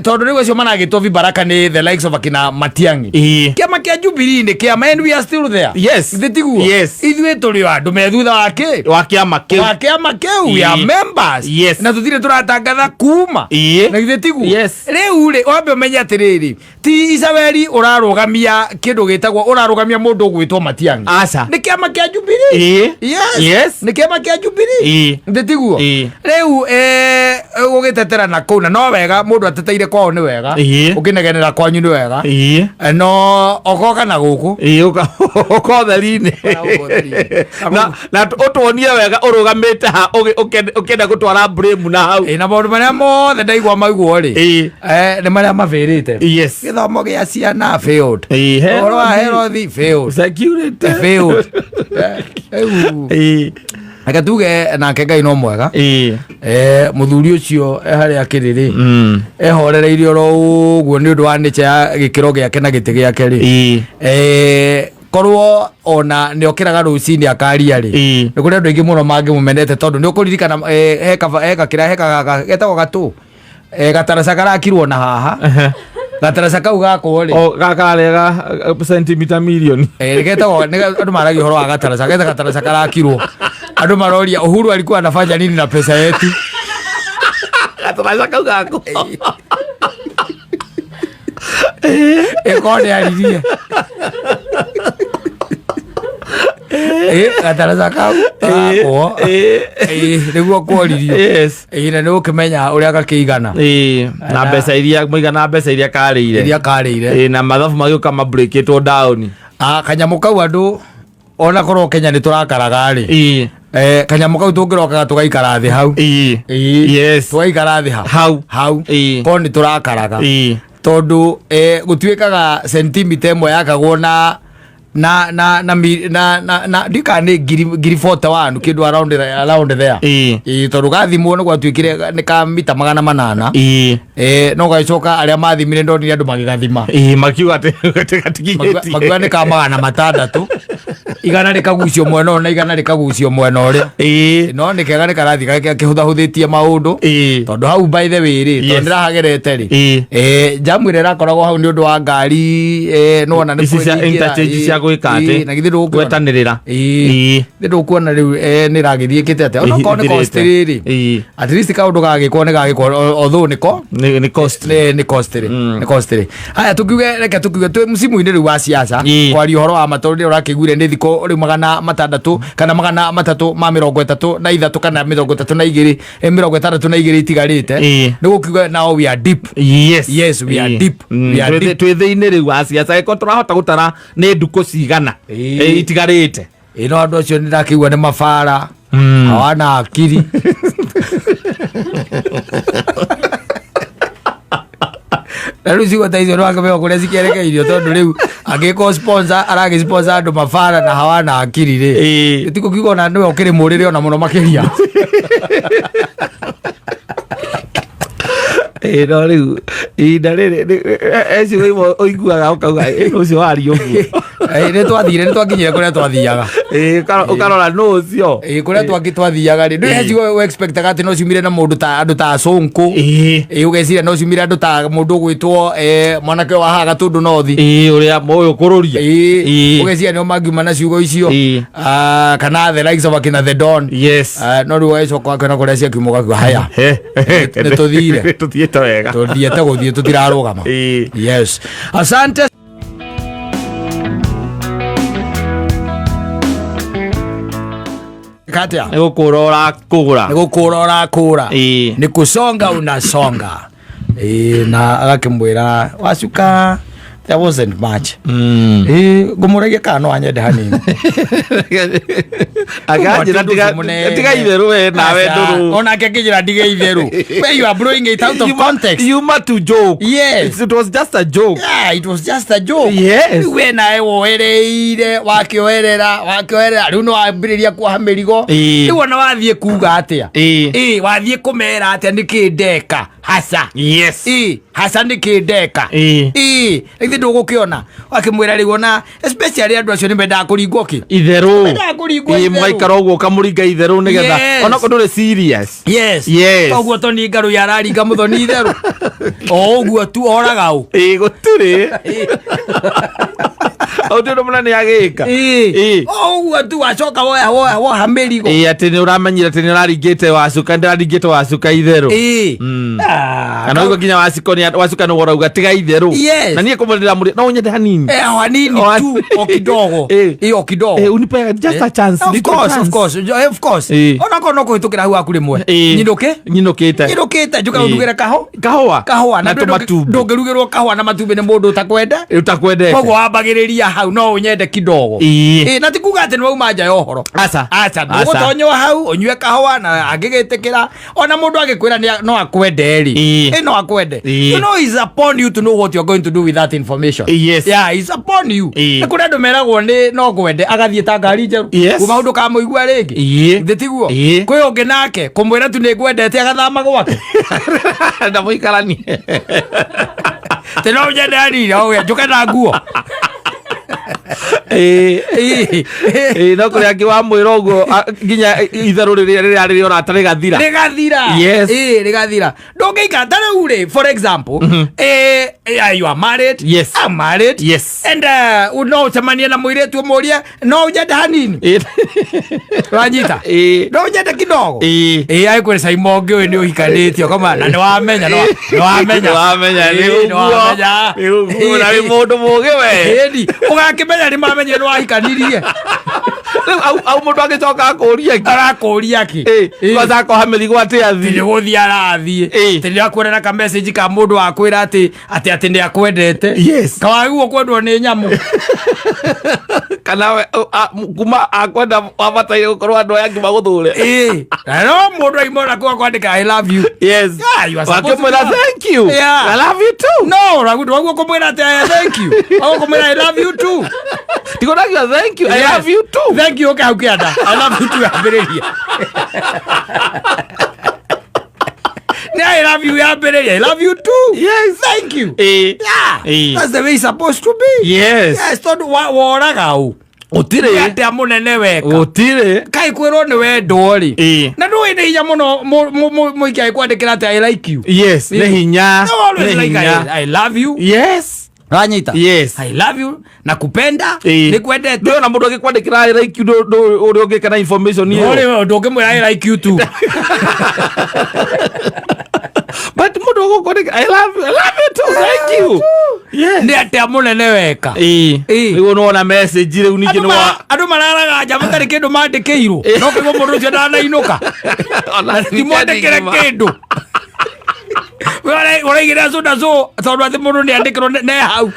Speaker 1: tondu riu acio managitwo Vibaraka ni the likes of akina Matiang'i kiama kia Jubilee ni kiama and we are still there thitiguo ithuĩ tũrĩ andu me thutha wa kiama kiu we are members na tutire turatangatha kuma na githe tigu
Speaker 2: Yes.
Speaker 1: riu ri wambe menya atiriri ti Isabeli urarugamia kindu gitagwo urarugamia mundu gwitwo Matiang'i
Speaker 2: Aca.
Speaker 1: ni kiama kia Jubilee
Speaker 2: Yes.
Speaker 1: ni kiama kia Jubilee githe tiguo riu ugitetera na kuu na no wega mundu ateteire kwao ni wega ukinegenera kwanyu ni wega no ogoka na guku
Speaker 2: ukotheri-ini na utuonie wega urugamite ha ukenda gutwara blame na hau
Speaker 1: na maundu maria mothe ndaigua maiguo ri ni maria mavĩrĩte gĩthomo gĩa ciana failed ũhoro wa health failed
Speaker 2: security
Speaker 1: failed aka tuge nake Ngai no mwega muthuri ucio haria kiriri ehorereirie oro uguo ni undu wa nature ya gikiro giake na giti giake ri korwo ona ni okiraga rucini akaria ri ni kuri andu aingi muno mangimumenete tondu ni ukuririkana heka kira heka getagwo gatu gataraca karakirwo na haha gataraca kau gakwo ri
Speaker 2: gakarega centimeter million
Speaker 1: getagwo andu maragi horo wa gataraca gataraca karakirwo andu maroria Uhuru alikuwa anafanya nini na pesa yetu
Speaker 2: gataraca kau gako
Speaker 1: kone aririe gataraca kau gakwo niguo kworirio na nä å kä menya å rä a gakä
Speaker 2: na mbeca iria muigana mbeca iria karĩire na mathabu magä å ka mabreakĩtwo down
Speaker 1: kanyamå kau andå ona korwo Kenya nä tå rakaraga rä kanyamå kau tå ngä rokaga tå gaikara thä hau tå gaikara thä hau korwo nä tå rakaraga tondå gå tuä kaga sentimita ĩmwe yakagwo na ndika ni ngiri 41 kindu around there tondu gathimwo ni gwatuikire ni ka mita 800 no gacoka aria mathimire ndonire andu magigathima
Speaker 2: makiuga atigatigithĩtie
Speaker 1: makiuga ni ka 600 igana rikagucio mwena na igana rikagucio mwena uri no ni kega ni karathi gakihuthahuthĩtie maundu tondu hau by the way ri tondu ndirahagerete ri jamu ire rakoragwo hau ni undu wa ngari no ona ni
Speaker 2: interchange gwikate
Speaker 1: na githiro
Speaker 2: gwetanirira
Speaker 1: ndiru kuona riu ni ragithiikite ate ona ko ni cost riri at least ka undu gagikwo ni gagikwo although ni cost ri haya tukiuge reke tukiuge tu msimu-ini riu wa siasa kwari horo wa matorire urakiguire ni thiko ri 600 kana 333 na ithatu kana 32 32 itigarite ni gukiuga now we are deep yes we are deep
Speaker 2: twi thĩinĩ riu wa siasa eko turahota gutara ni nduku cigana itigarite
Speaker 1: no andu acio ni ndakigua ni mabara hawana akiri na riu cigua ta icio no angamenya kuria cikerekeirio tondu riu agiko sponsor aragi sponsor andu mabara na hawana akiri ri tikukiuga ona niwe ukiri murire ona muno makiria
Speaker 2: no riu inda riri eci oiguaga ukauga ucio wari uguo
Speaker 1: nä twathire nä twakinyire kå rä a twathiaga
Speaker 2: ukarora no ucio
Speaker 1: kå rä a twathiaga rä ndå hecigo expectaga atä no ciumire na må ndå ta andå ta Sonko å geciria no ciumire andå ta må ndå gwä two mwanake wa haga tå ndå nothi
Speaker 2: å rä a moä å kå rå ria
Speaker 1: å geciria nä o mangiuma na ciugo icio kana the likes of akina the Don no rä u wacoka akena kå rä a ciakiuma gakiuga haya nä tå thire
Speaker 2: tå thiäte wega
Speaker 1: tå thiete gå thiä tå tirarå gama yes asante katia
Speaker 2: ni gukura urakura
Speaker 1: ni gukura urakura ni kusonga unasonga na agakimwira wacuka there wasn't much ngumuragia kana no anyende hanini
Speaker 2: agajira tiga itheru we nawe nduru
Speaker 1: ona akijira ndiga itheru where you are blowing it out of context
Speaker 2: you must to joke
Speaker 1: yes
Speaker 2: it was just a joke
Speaker 1: yeah it was just a joke
Speaker 2: yes
Speaker 1: we nae woereire wakioerera riu no ambiriria kwa mirigo riu ona wathie kuga atia wathie kumera atia nikindeka hasa
Speaker 2: yes
Speaker 1: hasa nikindeka ithi ndugukiona akimwira riu ona especially andu acio nimendaga kuringwo ki
Speaker 2: itheru mwaikara uguo kamuringa itheru nigetha ona ko nduri serious
Speaker 1: yes koguo toni ngaru yararinga muthoni itheru uguo tu oraga u
Speaker 2: guturi Audio mna ni agika.
Speaker 1: Watu wacoka woya hamirigo.
Speaker 2: Atene uramenyira atene urarigite wacuka ndarigite wacuka itheru. Kana ugo kinya wacuka no gorauga tiga itheru. Na nie kumurira muri no nyende hanini.
Speaker 1: Hanini tu okidogo. Okidogo.
Speaker 2: Unipe just a chance.
Speaker 1: Of course. Ona kono kuhitukira hu akuri mwe. Nyinukite njuka ndugire kahua na matumbĩ. Ndungirugirwo kahua na matumbĩ ni mundu utakwende. Koguo wambagiriria hau no unyende kidogo. Na tikuga ati ni wauma nja ya uhoro. Acha ndugutonywa hau unywe kahua na angigitikira ona mundu agikwira no akwende ri. No akwende. You know it's upon you to know what you're going to do with that information. Yeah, it's upon you. Na kuna ndu meragwo ni no kwende agathie ta ngari njeru. Kuma undu ka muigua ringi. Nditiguo. Kwi ungi nake kumwira tu ni ngwendete agathama gwake.
Speaker 2: Ndamuikarani.
Speaker 1: Teno nyende ani oya njuka na nguo.
Speaker 2: No kuri angi wa mwira ugo nginya itheru riria ora atari gathira. Yes.
Speaker 1: Rigathira. Ndungiika tare ure for example you are married.
Speaker 2: Yes.
Speaker 1: I'm married.
Speaker 2: Yes.
Speaker 1: And no chamania na muiretu umuria no nyende hanini. Wanyita. No nyende kidogo. Ai kwere sai monge we ni uhikanitio kama na ni wamenya ni uguo
Speaker 2: na mundu muge we.
Speaker 1: Ugakimenya ni mamenya ni wahikanirie.
Speaker 2: Au mundu agicoka
Speaker 1: akuria ki
Speaker 2: kwaza ko hamirigo ati athi
Speaker 1: ni guthia arathie tindi akwenda ka message ka mundu akwira ati ndi akwendete kawaguo kwendwo ni nyamu
Speaker 2: kana kuma akwenda wabataire gukorwo andu aya ngima guthure
Speaker 1: no mundu aimora kwa kwandika I love you.
Speaker 2: Yes.
Speaker 1: You are supposed to
Speaker 2: thank you. I love you too.
Speaker 1: No ragudu waguo kumwira ati thank you waguo kumwira I love you too.
Speaker 2: Tikonagia thank you. I love you too.
Speaker 1: Thank you okay ukianda I love you too ambiriria. I love you ambiriria. I love you too.
Speaker 2: Yes.
Speaker 1: Thank you. Yeah. That's the way it's supposed to be.
Speaker 2: Yes.
Speaker 1: Yes, tondu woraga u
Speaker 2: utire
Speaker 1: ate amunene weka
Speaker 2: utire
Speaker 1: kai kwirwo ni wendo ri na ndu ine hinya muno muikia kwandikira ati I like you.
Speaker 2: Yes. Ne hinya.
Speaker 1: I love you.
Speaker 2: Yes.
Speaker 1: Ranyita.
Speaker 2: Yes.
Speaker 1: I love you. Nakupenda. Nikwendete.
Speaker 2: Ndio na mundu agikwandikira I like you do uri ugikana information hiyo.
Speaker 1: Uri ndungimwira I like you too.
Speaker 2: But mundu ugukwandikira I love you too. Thank you. Yes.
Speaker 1: Ni ate amunene weka.
Speaker 2: Nigo no message riu ningi no
Speaker 1: andu mararaga nja mutari kindu mandikirwo. No kigo mundu ucio ndanainuka. Ti mwandikire kindu. Ora igira so tondu ati mundu ni andikirwo ne hau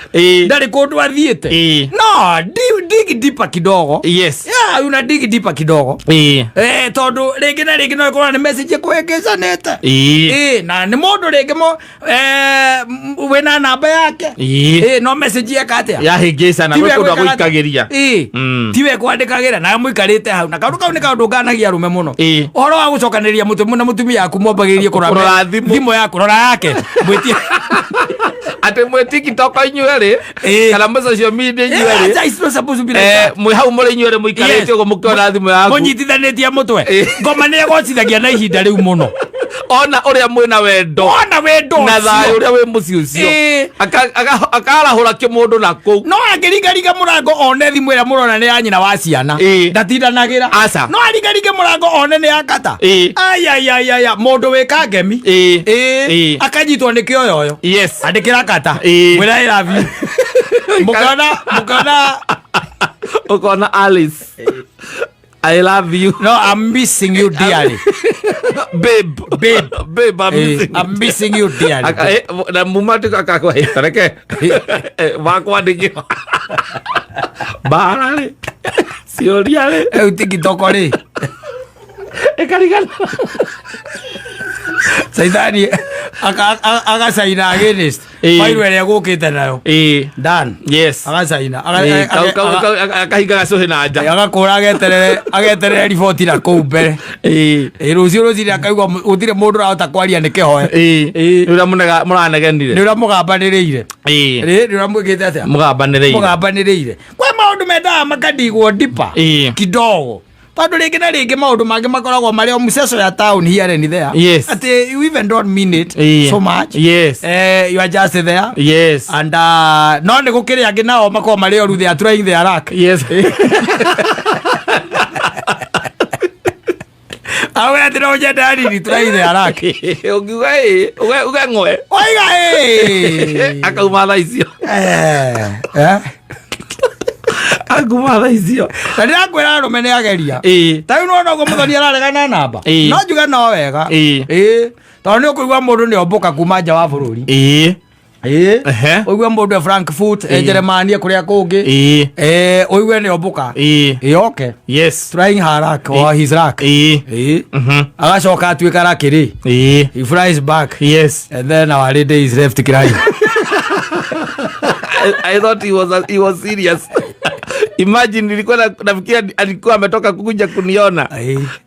Speaker 1: ndari kundu athiete no dig deeper kidogo.
Speaker 2: Yes.
Speaker 1: Yeah, una dig deeper kidogo. Tondu ringi na ringi no ikorwo ni message kuengecanete na ni mundu ringi mo wena namba yake no message yake atia
Speaker 2: yahingica na gwe kundu guikagiria
Speaker 1: tiwe kwandikagira na muikarite hau na kaundu kau ni kaundu nganagia rume muno uhoro wa gucokaniria mutumu na mutumia yaku mwambagirie kurora thimu yaku rora yake mwitie
Speaker 2: ate mwiti TikTok inyuere kana mu social media inyuere
Speaker 1: it's not supposed to be like
Speaker 2: mwe hau muri inyuere muikarite ugo mukiona thimu yaku
Speaker 1: munyitithanitie mutwe ngoma ni gocithagia na ihinda riu muno
Speaker 2: ona uria mwina wendo na thayo uria wi muci ucio akarahura kimundu naku
Speaker 1: no angiriga murango one thimu ira murona ni ya nyina wa ciana ndatindanagira no ariga murango one ni yakata aya mundu wika ngemi akanyitwo ni kioyoyo andikira kata mwira I love you
Speaker 2: mukona Alice I love you.
Speaker 1: No, I'm missing you dearly.
Speaker 2: Babe,
Speaker 1: I'm missing you dearly.
Speaker 2: Na mumatu kakakwa tareke. Wakwandiki. Barale. Sioriale.
Speaker 1: TikTok ri.
Speaker 2: Ekarigana.
Speaker 1: Saidani agacaina against fairu ĩrĩa gũkĩte nayo Dan.
Speaker 2: Yes.
Speaker 1: Agacaina
Speaker 2: akahinga gacuhi na nja
Speaker 1: agakũra ageterere riboti na kũu mbere rũciũ rũcinĩ akaigua gũtirĩ mũndũ ũrahota kwaria nĩ kĩhoe
Speaker 2: ũrĩa mũranegenire
Speaker 1: nĩ ũrĩa mũgambanĩrĩire nĩ ũrĩa mwĩkĩte atĩa
Speaker 2: mũgambanĩrĩire
Speaker 1: kwĩ maũndũ mendaga makandigwo dipa kidogo tondu ringi na ringi maundu mangi makoragwo mari o muceso ya town here and there.
Speaker 2: Yes.
Speaker 1: At you even don't mean it so much.
Speaker 2: Yes.
Speaker 1: You are just there.
Speaker 2: Yes.
Speaker 1: And no ni gukiri angi nao makoragwo mari o they are trying their luck.
Speaker 2: Yes.
Speaker 1: Awe atino jenda ni trying their luck.
Speaker 2: Uga ngoe.
Speaker 1: Oiga
Speaker 2: akaumala icio. Agumala icio.
Speaker 1: Tani akwira rume ni ageria. Tayu no no muthoni araregana namba. No njuge no wega. Tondu ni ukuigua mundu ni ombuka kuma nja wa bururi. Oigua mundu Frankfurt Germany kuria kungi. Oigua ni ombuka. Okay.
Speaker 2: Yes.
Speaker 1: Trying her luck or his luck. Agacoka atuika rakiri. He flies back.
Speaker 2: Yes.
Speaker 1: And then our lady is left crying.
Speaker 2: I thought he was serious. Imagine nilikuwa nafikiria alikuwa ametoka kukuja kuniona.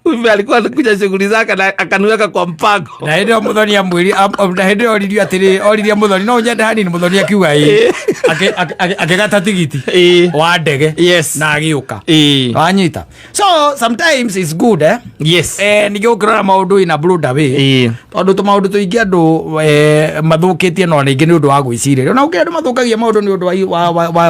Speaker 2: Hivi alikuwa anakuja shughuli zake na akaniweka kwa mpango.
Speaker 1: Na ndio muthoni amwiri na ndio oririo atiri oriria muthoni no nyende hani ni muthoni akiuga akigata tigiti wa ndege.
Speaker 2: Yes.
Speaker 1: Na agiuka. Wanyita. So sometimes it's good
Speaker 2: Yes.
Speaker 1: Nigukira maundu ina broader way. Tondu to maundu tuingi andu mathukitie no ningi ni undu wa gwiciria. Na ukiandu mathukagia maundu ni undu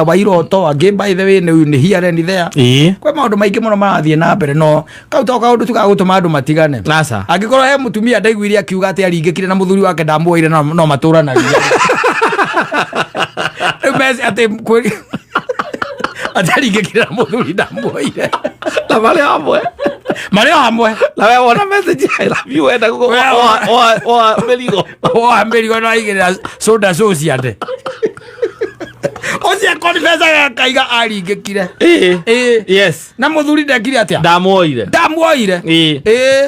Speaker 1: wa iroto angi by the way ni here and there. Kwa maundu maingi muno marathie na mbere no kautoka undu tukagutuma andu matigane.
Speaker 2: Nasa.
Speaker 1: Angikorwo he mutumia ndaiguire akiuga ati aringikire na muthuri wake ndamuoire no maturanagia. Mesi ati kweli aringikire na muthuri ndamuoire.
Speaker 2: Na mali hamwe.
Speaker 1: Mario hamwe.
Speaker 2: La wewe ona message I love you enda go meligo.
Speaker 1: Meligo no igire soda sauce ande. Osia confessa ya kaiga aringikire.
Speaker 2: Yes.
Speaker 1: Na muthuri ndekire atia?
Speaker 2: Ndamuoire.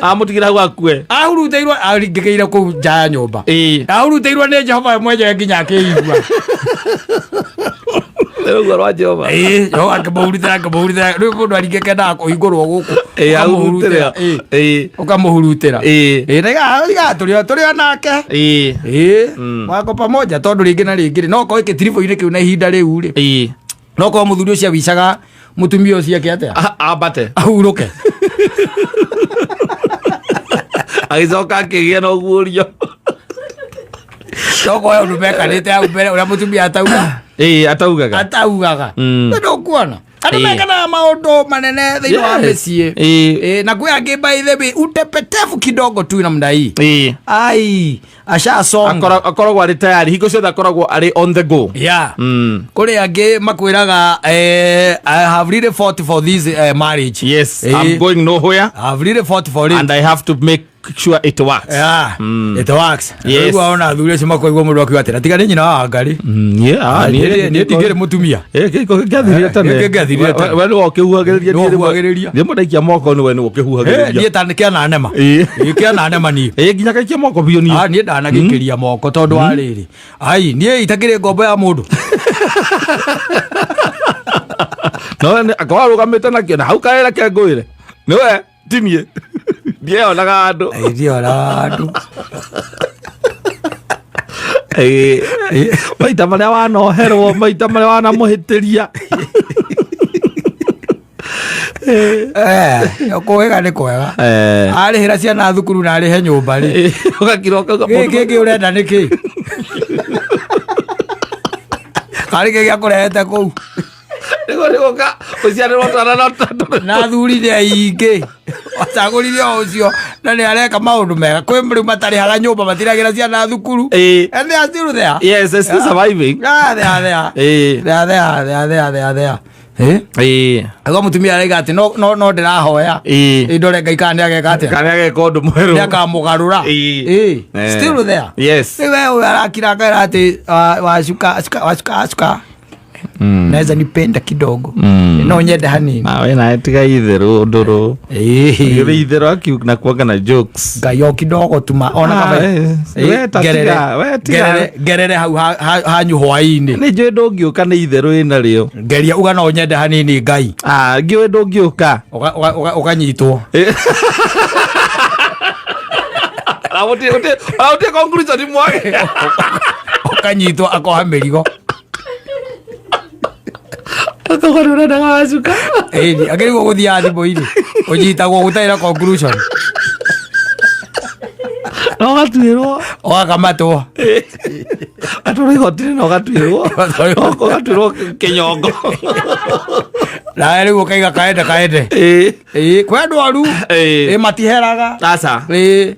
Speaker 2: Amutigira gwakue.
Speaker 1: Ahuruteirwo aringikire ku nja nyumba. Ahuruteirwo ni Jehova mwenye nginya akiigua.
Speaker 2: Leo rwa Jehova.
Speaker 1: Yo akamuhurutira riu mundu aringike na kuhingurwo guku.
Speaker 2: Ahurutira.
Speaker 1: Ukamuhurutira. Nega turi nake. Wako pamoja tondu ringi na ringi no ko ikitirivo-ini kiu na ihinda riu ri. No ko muthuri ucio wicaga mutumia ucio atia
Speaker 2: abate
Speaker 1: ahuruke.
Speaker 2: Aizoka akigia no guorio.
Speaker 1: Toko yo rumekanite au mbere uria mutumia atauga. Ataugaga. Ndo kuona. Andu mekana maundu manene thiini wa micii. Na kwi angi by the way utepetevu kidogo tu namna hii. Ai asha song
Speaker 2: akoragwo ari tayari hingo ciothe akoragwo ari on the go.
Speaker 1: Kuri angi makwiraga I have really fought for this marriage.
Speaker 2: Yes. I'm going nowhere.
Speaker 1: I've really fought for it
Speaker 2: and I have to make sure it works.
Speaker 1: It works.
Speaker 2: Yes.
Speaker 1: Ona thuri cio makoigwo mundu akiwa atira tiga ni nyina wa ngari. Ni tigire mutumia.
Speaker 2: Kiko gathirire tane. Wenu okihuagiriria. Ni mudaikia moko ni wenu okihuagiriria.
Speaker 1: Ni tanikia na nema. Ikia na nema ni.
Speaker 2: Nginya kaikia moko biyo ni.
Speaker 1: Ni ndanagikiria moko tondu wa riri. Ai ni itakire ngombo ya mundu.
Speaker 2: No ni akawarugamite nakio na hau kaera ke nguire. Niwe timie. Ndionaga andu. Maita maria wanoherwo maita maria wanamuhitiria.
Speaker 1: Kwega ni kwega. Arihira ciana thukuru na arihe nyumba ri.
Speaker 2: Ugakiroka
Speaker 1: giki urenda niki? Arike gya kurehete kuu.
Speaker 2: Nigoka uciarwo twana
Speaker 1: na thuri ni aingi. Wacagurire ucio na ni areka maundu mega kwi muri matari haga nyumba matiragira ciana thukuru. And they are still there.
Speaker 2: Yes, they're still surviving.
Speaker 1: They are there. Agwa mutumia arega ati no ndirahoya. Indore ngai kana ageka atia.
Speaker 2: Kana ageka undu mweru.
Speaker 1: Ni akamugarura. Still there.
Speaker 2: Yes.
Speaker 1: Wewe arakira gara ati washuka. Naweza nipenda kidogo. No nyende hanini.
Speaker 2: Wewe na etiga itheru nduru. Yuri itheru akiuna kuanga na jokes.
Speaker 1: Gayo kidogo tuma ona kama. Gerere hau hanyu hwaini.
Speaker 2: Ni njwe ndungiuka ni itheru ina rio.
Speaker 1: Geria uga no nyende hanini ngai.
Speaker 2: Ngiwe ndungiuka.
Speaker 1: Ukanyitwo.
Speaker 2: Auti conclusion ni mwage.
Speaker 1: Ukanyitwo akoha mirigo.
Speaker 2: Tokorora na gacuka.
Speaker 1: Ageri go guthia thimu iri. Ujitagwo gutaira conclusion.
Speaker 2: No gatuirwo.
Speaker 1: Wakamatwo.
Speaker 2: Aturi gotire no gatuirwo. Oko gatuirwo kinyongo.
Speaker 1: Na riu ukaiga kaende. Kwa ndwaru. Matiheraga.
Speaker 2: Asa.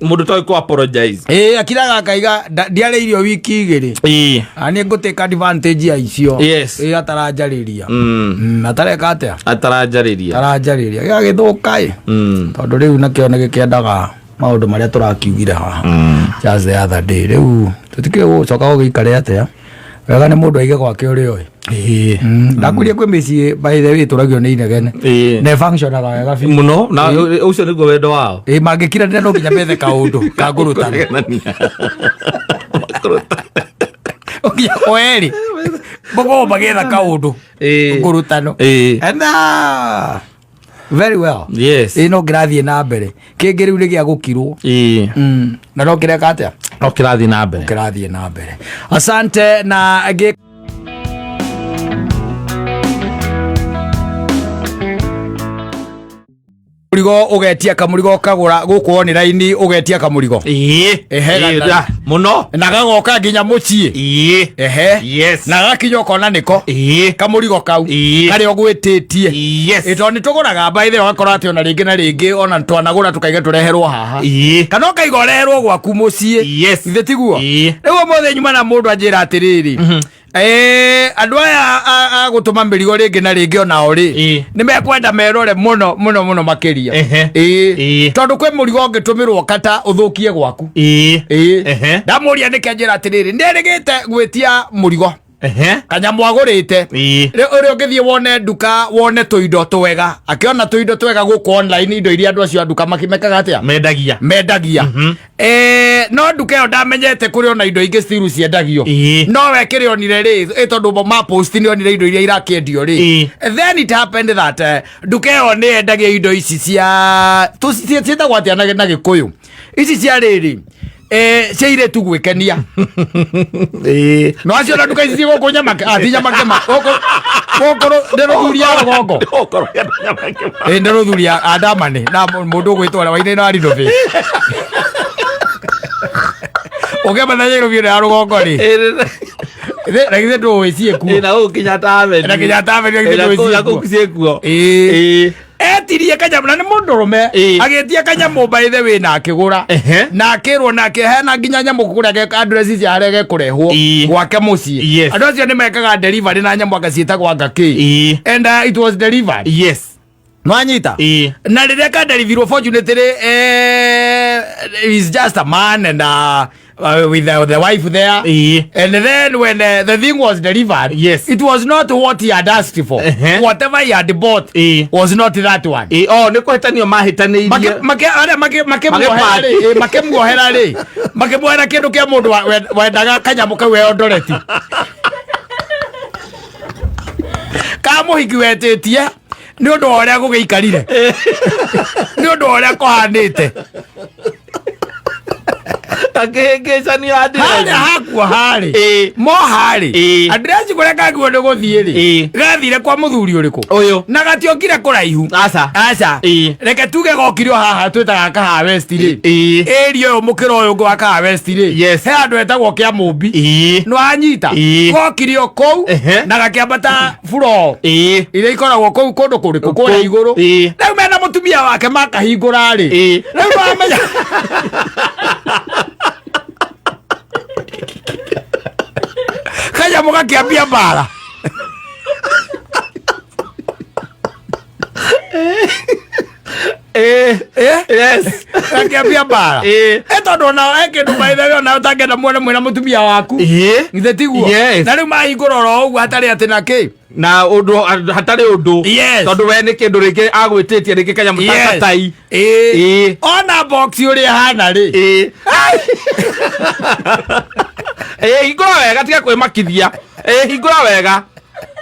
Speaker 2: Mundu toi ko apologize.
Speaker 1: Akiraga kaiga ndiare irio wiki igiri. Ani nguteka advantage ya icio.
Speaker 2: Yes.
Speaker 1: Ataranjariria. Atareka atia.
Speaker 2: Ataranjariria.
Speaker 1: Gagithuka tondu riu nakio nigikendaga maundu maria turakiugire haha just the other day riu tutikire gucoka gukikare atia wega ni mundu aige gwake uri oi ndakuria kwi micii by the way turagio ni inegene ne function aga wega fi
Speaker 2: muno na ucio niguo wendo wao
Speaker 1: mangikira ndino nginya methe kaundu ka ngurutana oeri bogo bagetha kaundu ngurutano ena very well.
Speaker 2: Yes.
Speaker 1: No grathie na mbere. Kingi riu ni gia gukirwo. Na no kireka atia?
Speaker 2: No kirathie na mbere.
Speaker 1: Kirathie na mbere. Asante na age murigo ugetia kamurigo kagura guku online ugetia kamurigo
Speaker 2: muno
Speaker 1: na gagoka nginya mucii
Speaker 2: yes
Speaker 1: na gakinyo kona niko kamurigo kau kari ogwititie ito ni tuguraga baithe wakora ati ona ringi na ringi ona twanagura tukaiga tureherwo haha kana ukaiga reherwo gwaku mucii ithe tiguo riu mothe nyuma na mundu anjira atiriri andu aya agutuma mirigo ringi na ringi ona ori ni mekwenda merore muno makiria tondu kwi murigo ngitumirwo kata uthukie gwaku ndamuria niki anjira atiriri ndirigite gwitia murigo kanyamu agurite uri ungithie wone nduka wone tuindo twega akiona tuindo twega guku online indo iria andu acio nduka makimekaga atia mendagia no nduka yo ndamenyete kuri ona indo ingi stiru ciendagio no wekire onire ri tondu ma post ni onire indo iria irakiendio ri then it happened that nduka yo ni endagia indo ici cia tucietagwo atia na gikuyu ici cia riri ciire tu gwikenia no acio na nduka ici guku nyamake nyamake gukuru ndiruthuria rugongo ndiruthuria andamane na mundu gwitwara waine na rinove ukemana yero vile ya rugongo ri lakini ndo weciku
Speaker 2: na ukinya tave
Speaker 1: ndo
Speaker 2: weciku
Speaker 1: etirie kanyamu na ni mundurume agetia kanyamu by the way na akigura na akirwo na akihena nginya nyamu kugura ge address cia arege kurehwo gwake mucii andu acio ni mekaga delivery na nyamu agaciita gwa ngaki and it was delivered Nwanyita na riria ka delivery fortunately is just a man and with the wife there and then when the thing was delivered it was not what he had asked for whatever he had bought was not that one
Speaker 2: ni kuhitanio mahitaniirie
Speaker 1: makemwohera kindu kia mundu wendaga kanyamu kau eondoreti kamuhiki wetitie ni undu oria gugiikarire ni undu oria kuhanite
Speaker 2: akihingicania address
Speaker 1: hakwa hari mo hari address kuria kagwo ni guthie ri gathire kwa muthuri uriku
Speaker 2: uyu
Speaker 1: na gatiokire kuraihu aca reke tuge gokirio haha twitaga kaha west ri area yo mukiro uyu gwa kaha west ri he andu etagwo kia mumbi no anyita gokirio kou na gakiambata furo ile ikoragwo kou kundu kuriku kuria iguru riu mena mutumia wake makahingura ri riu amenya kanyamu gakiambia mbara
Speaker 2: yes
Speaker 1: gakiambia mbara tondu ona ekindu maithaga ona utangenda muone mwina mutumia waku ithe tiguo na riu mahingura oro uguo hatari ati na ki
Speaker 2: na undu hatari undu tondu we ni kindu ringi agwititie ringi kanyamu takatai
Speaker 1: ona box uri hana ri
Speaker 2: hingura wega tiga kwimakithia hingura wega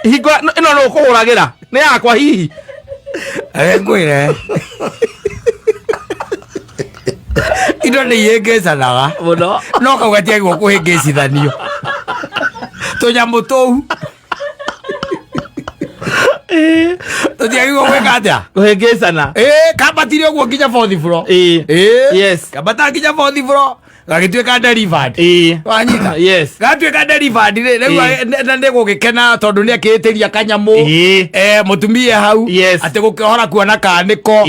Speaker 2: hingura ino no kuhuragira ni yakwa hihi
Speaker 1: ngwire indo ni yengecanaga
Speaker 2: muno
Speaker 1: no kaugatiagwo kuhingicithanio tunyamu tou Tutiagirwo gwika atia
Speaker 2: kuhengecana
Speaker 1: kambatire guo nginya 4th floor
Speaker 2: yes
Speaker 1: kambata nginya 4th floor gagituika delivered wanyita gatuika delivered riu na ndigugikena tondu ni akitiria kanyamu mutumia hau ati gukihora kuona kaniko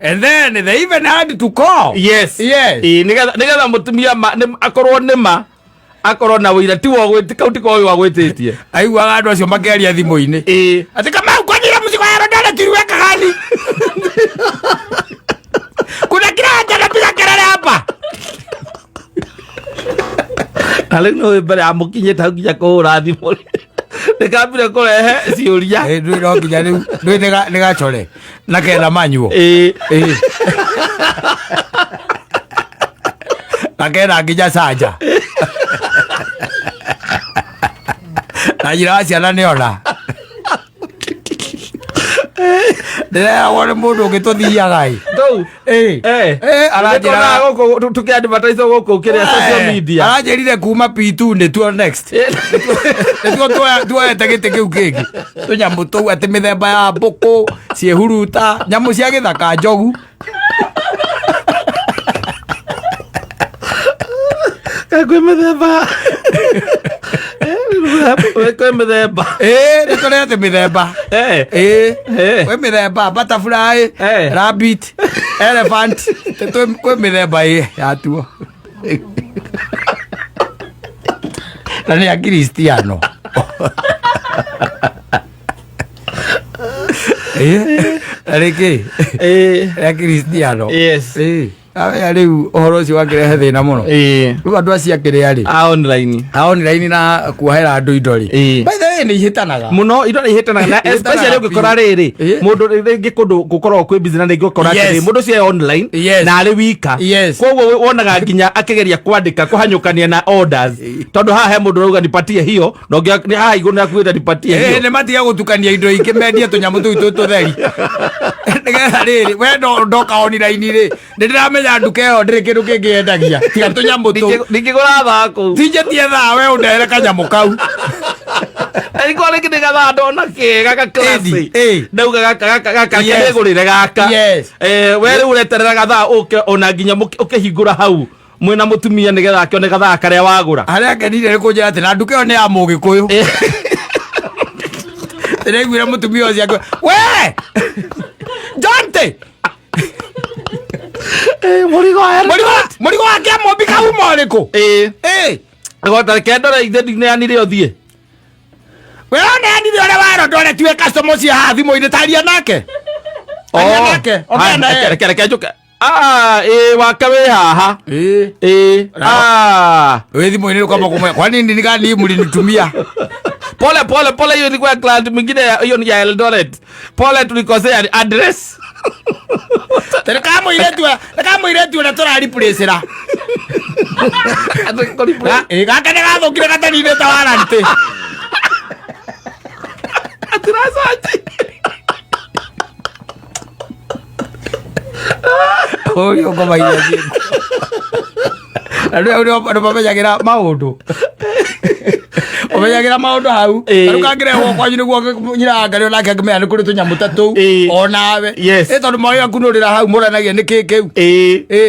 Speaker 1: and then they even had to call
Speaker 2: nigetha mutumia akorwo nima akorwo na wira ti wo gwitika utiko wa gwititie
Speaker 1: aiguaga andu acio makeria thimu-ini ati kama ukwanyira muziko ya rodana tiruweka gani kuna kila haja napiga kelele hapa
Speaker 2: ale no mbere amukinyete hau nginya kuhura thimu nikambire kurehe ciuria
Speaker 1: ndui no nginya riu ndui nigacore na ketha manyuo na ketha nginya canja na njira wa ciana nĩ ona ndĩrera wone mũndũ ũngĩtũthiaga
Speaker 2: aranjĩra gũkũ tũkĩadvertise gũkũ kĩrĩa social media
Speaker 1: aranjĩrire kuma P2 nĩtuo next nĩtuo tuoete gĩtĩ kĩu kĩngĩ tũnyamũ tũu atĩ mĩthemba ya mbũkũ ciĩhuruta nyamũ cia gĩthaka njogu
Speaker 2: kwĩ mĩthemba kwĩ mĩthemba
Speaker 1: nĩ tũrete mĩthemba kwĩ mĩthemba butterfly rabbit elephant kwĩ mĩthemba yatuo na nĩ akristiano rĩkĩ akristiano riu uhoro ucio wakirehe thina muno riu andu acio akĩrĩa online na kuohera andu indo ri by the way ni ihitanaga
Speaker 2: muno indo ni ihitanaga na especially ukikora riri mundu ringi kundu gukorwo kwi busy na ringi ukora riri mundu cio online na ari wika koguo wonaga nginya akigeria kwandika kuhanyukania na orders tondu haha he mundu rauga nipatie hiyo no ni haha iguru na kwenda nipatie hiyo
Speaker 1: ni matiga gutukania indo ingĩ mendie tunyamu tũu tũtheri nigetha riri we ndoka online ri ndiramenya nduka ĩyo ndĩrĩ kĩndũ kĩngĩ yendagia tiga tũnyamũ tũu
Speaker 2: ndingĩgũra thako
Speaker 1: tinjĩtie thaa we ũndehere kanyamũ kau
Speaker 2: ariko rĩngĩ nĩgetha ndona kĩega gaklasi ndauga gaka kĩgũrĩre gaka we rĩu ũretereraga thaa ũke ona nginya ũkĩhingũra hau mwĩna mũtumia nĩgetha akĩone gathaa karĩa wagũra
Speaker 1: harĩa ngenire nĩ kũnjĩra atĩ na nduka ĩyo nĩ ya Mũgĩkũyũ ndĩraiguire mũtumia ũcio akĩuga we Jonte mũrigo wake amũmbi kauma ũrĩkũ
Speaker 2: gota kendora ithe ndineanire ũthiĩ
Speaker 1: we oneanire ũrĩa warondore tuwe customer ũcio haha thimũ-inĩ taria nake
Speaker 2: reke njũke wake wĩ haha
Speaker 1: wĩ thimũ-inĩ ũkamba kũmwe kwani ndigani mlinitumia
Speaker 2: pole hiyo ilikuwa client mwingine hiyo ni ya Eldoret pole tulikosea address
Speaker 1: Tũkamũiretu ũrĩa tũrariprĩcĩra gaka nĩ gathũkire gatari-inĩ ta warantĩ ũyũ ngomaire andũ mamenyagĩra maũndũ umenyagira maundu hau taru kangirehwo kwanyu niguo nyiraangario nake ngimenya ni kuri tunyamu ta tuu onawe tondu mawia kunurira hau muranagia ni kii kiu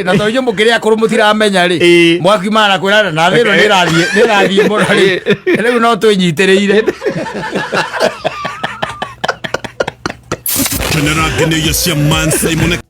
Speaker 1: na tondu nyu mukiria akuru mutiramenya ri mwakiumana na kwirana na thino ni rathie muno ri riu no twinyitiriire
Speaker 5: General Gene, yes, your man, Simon.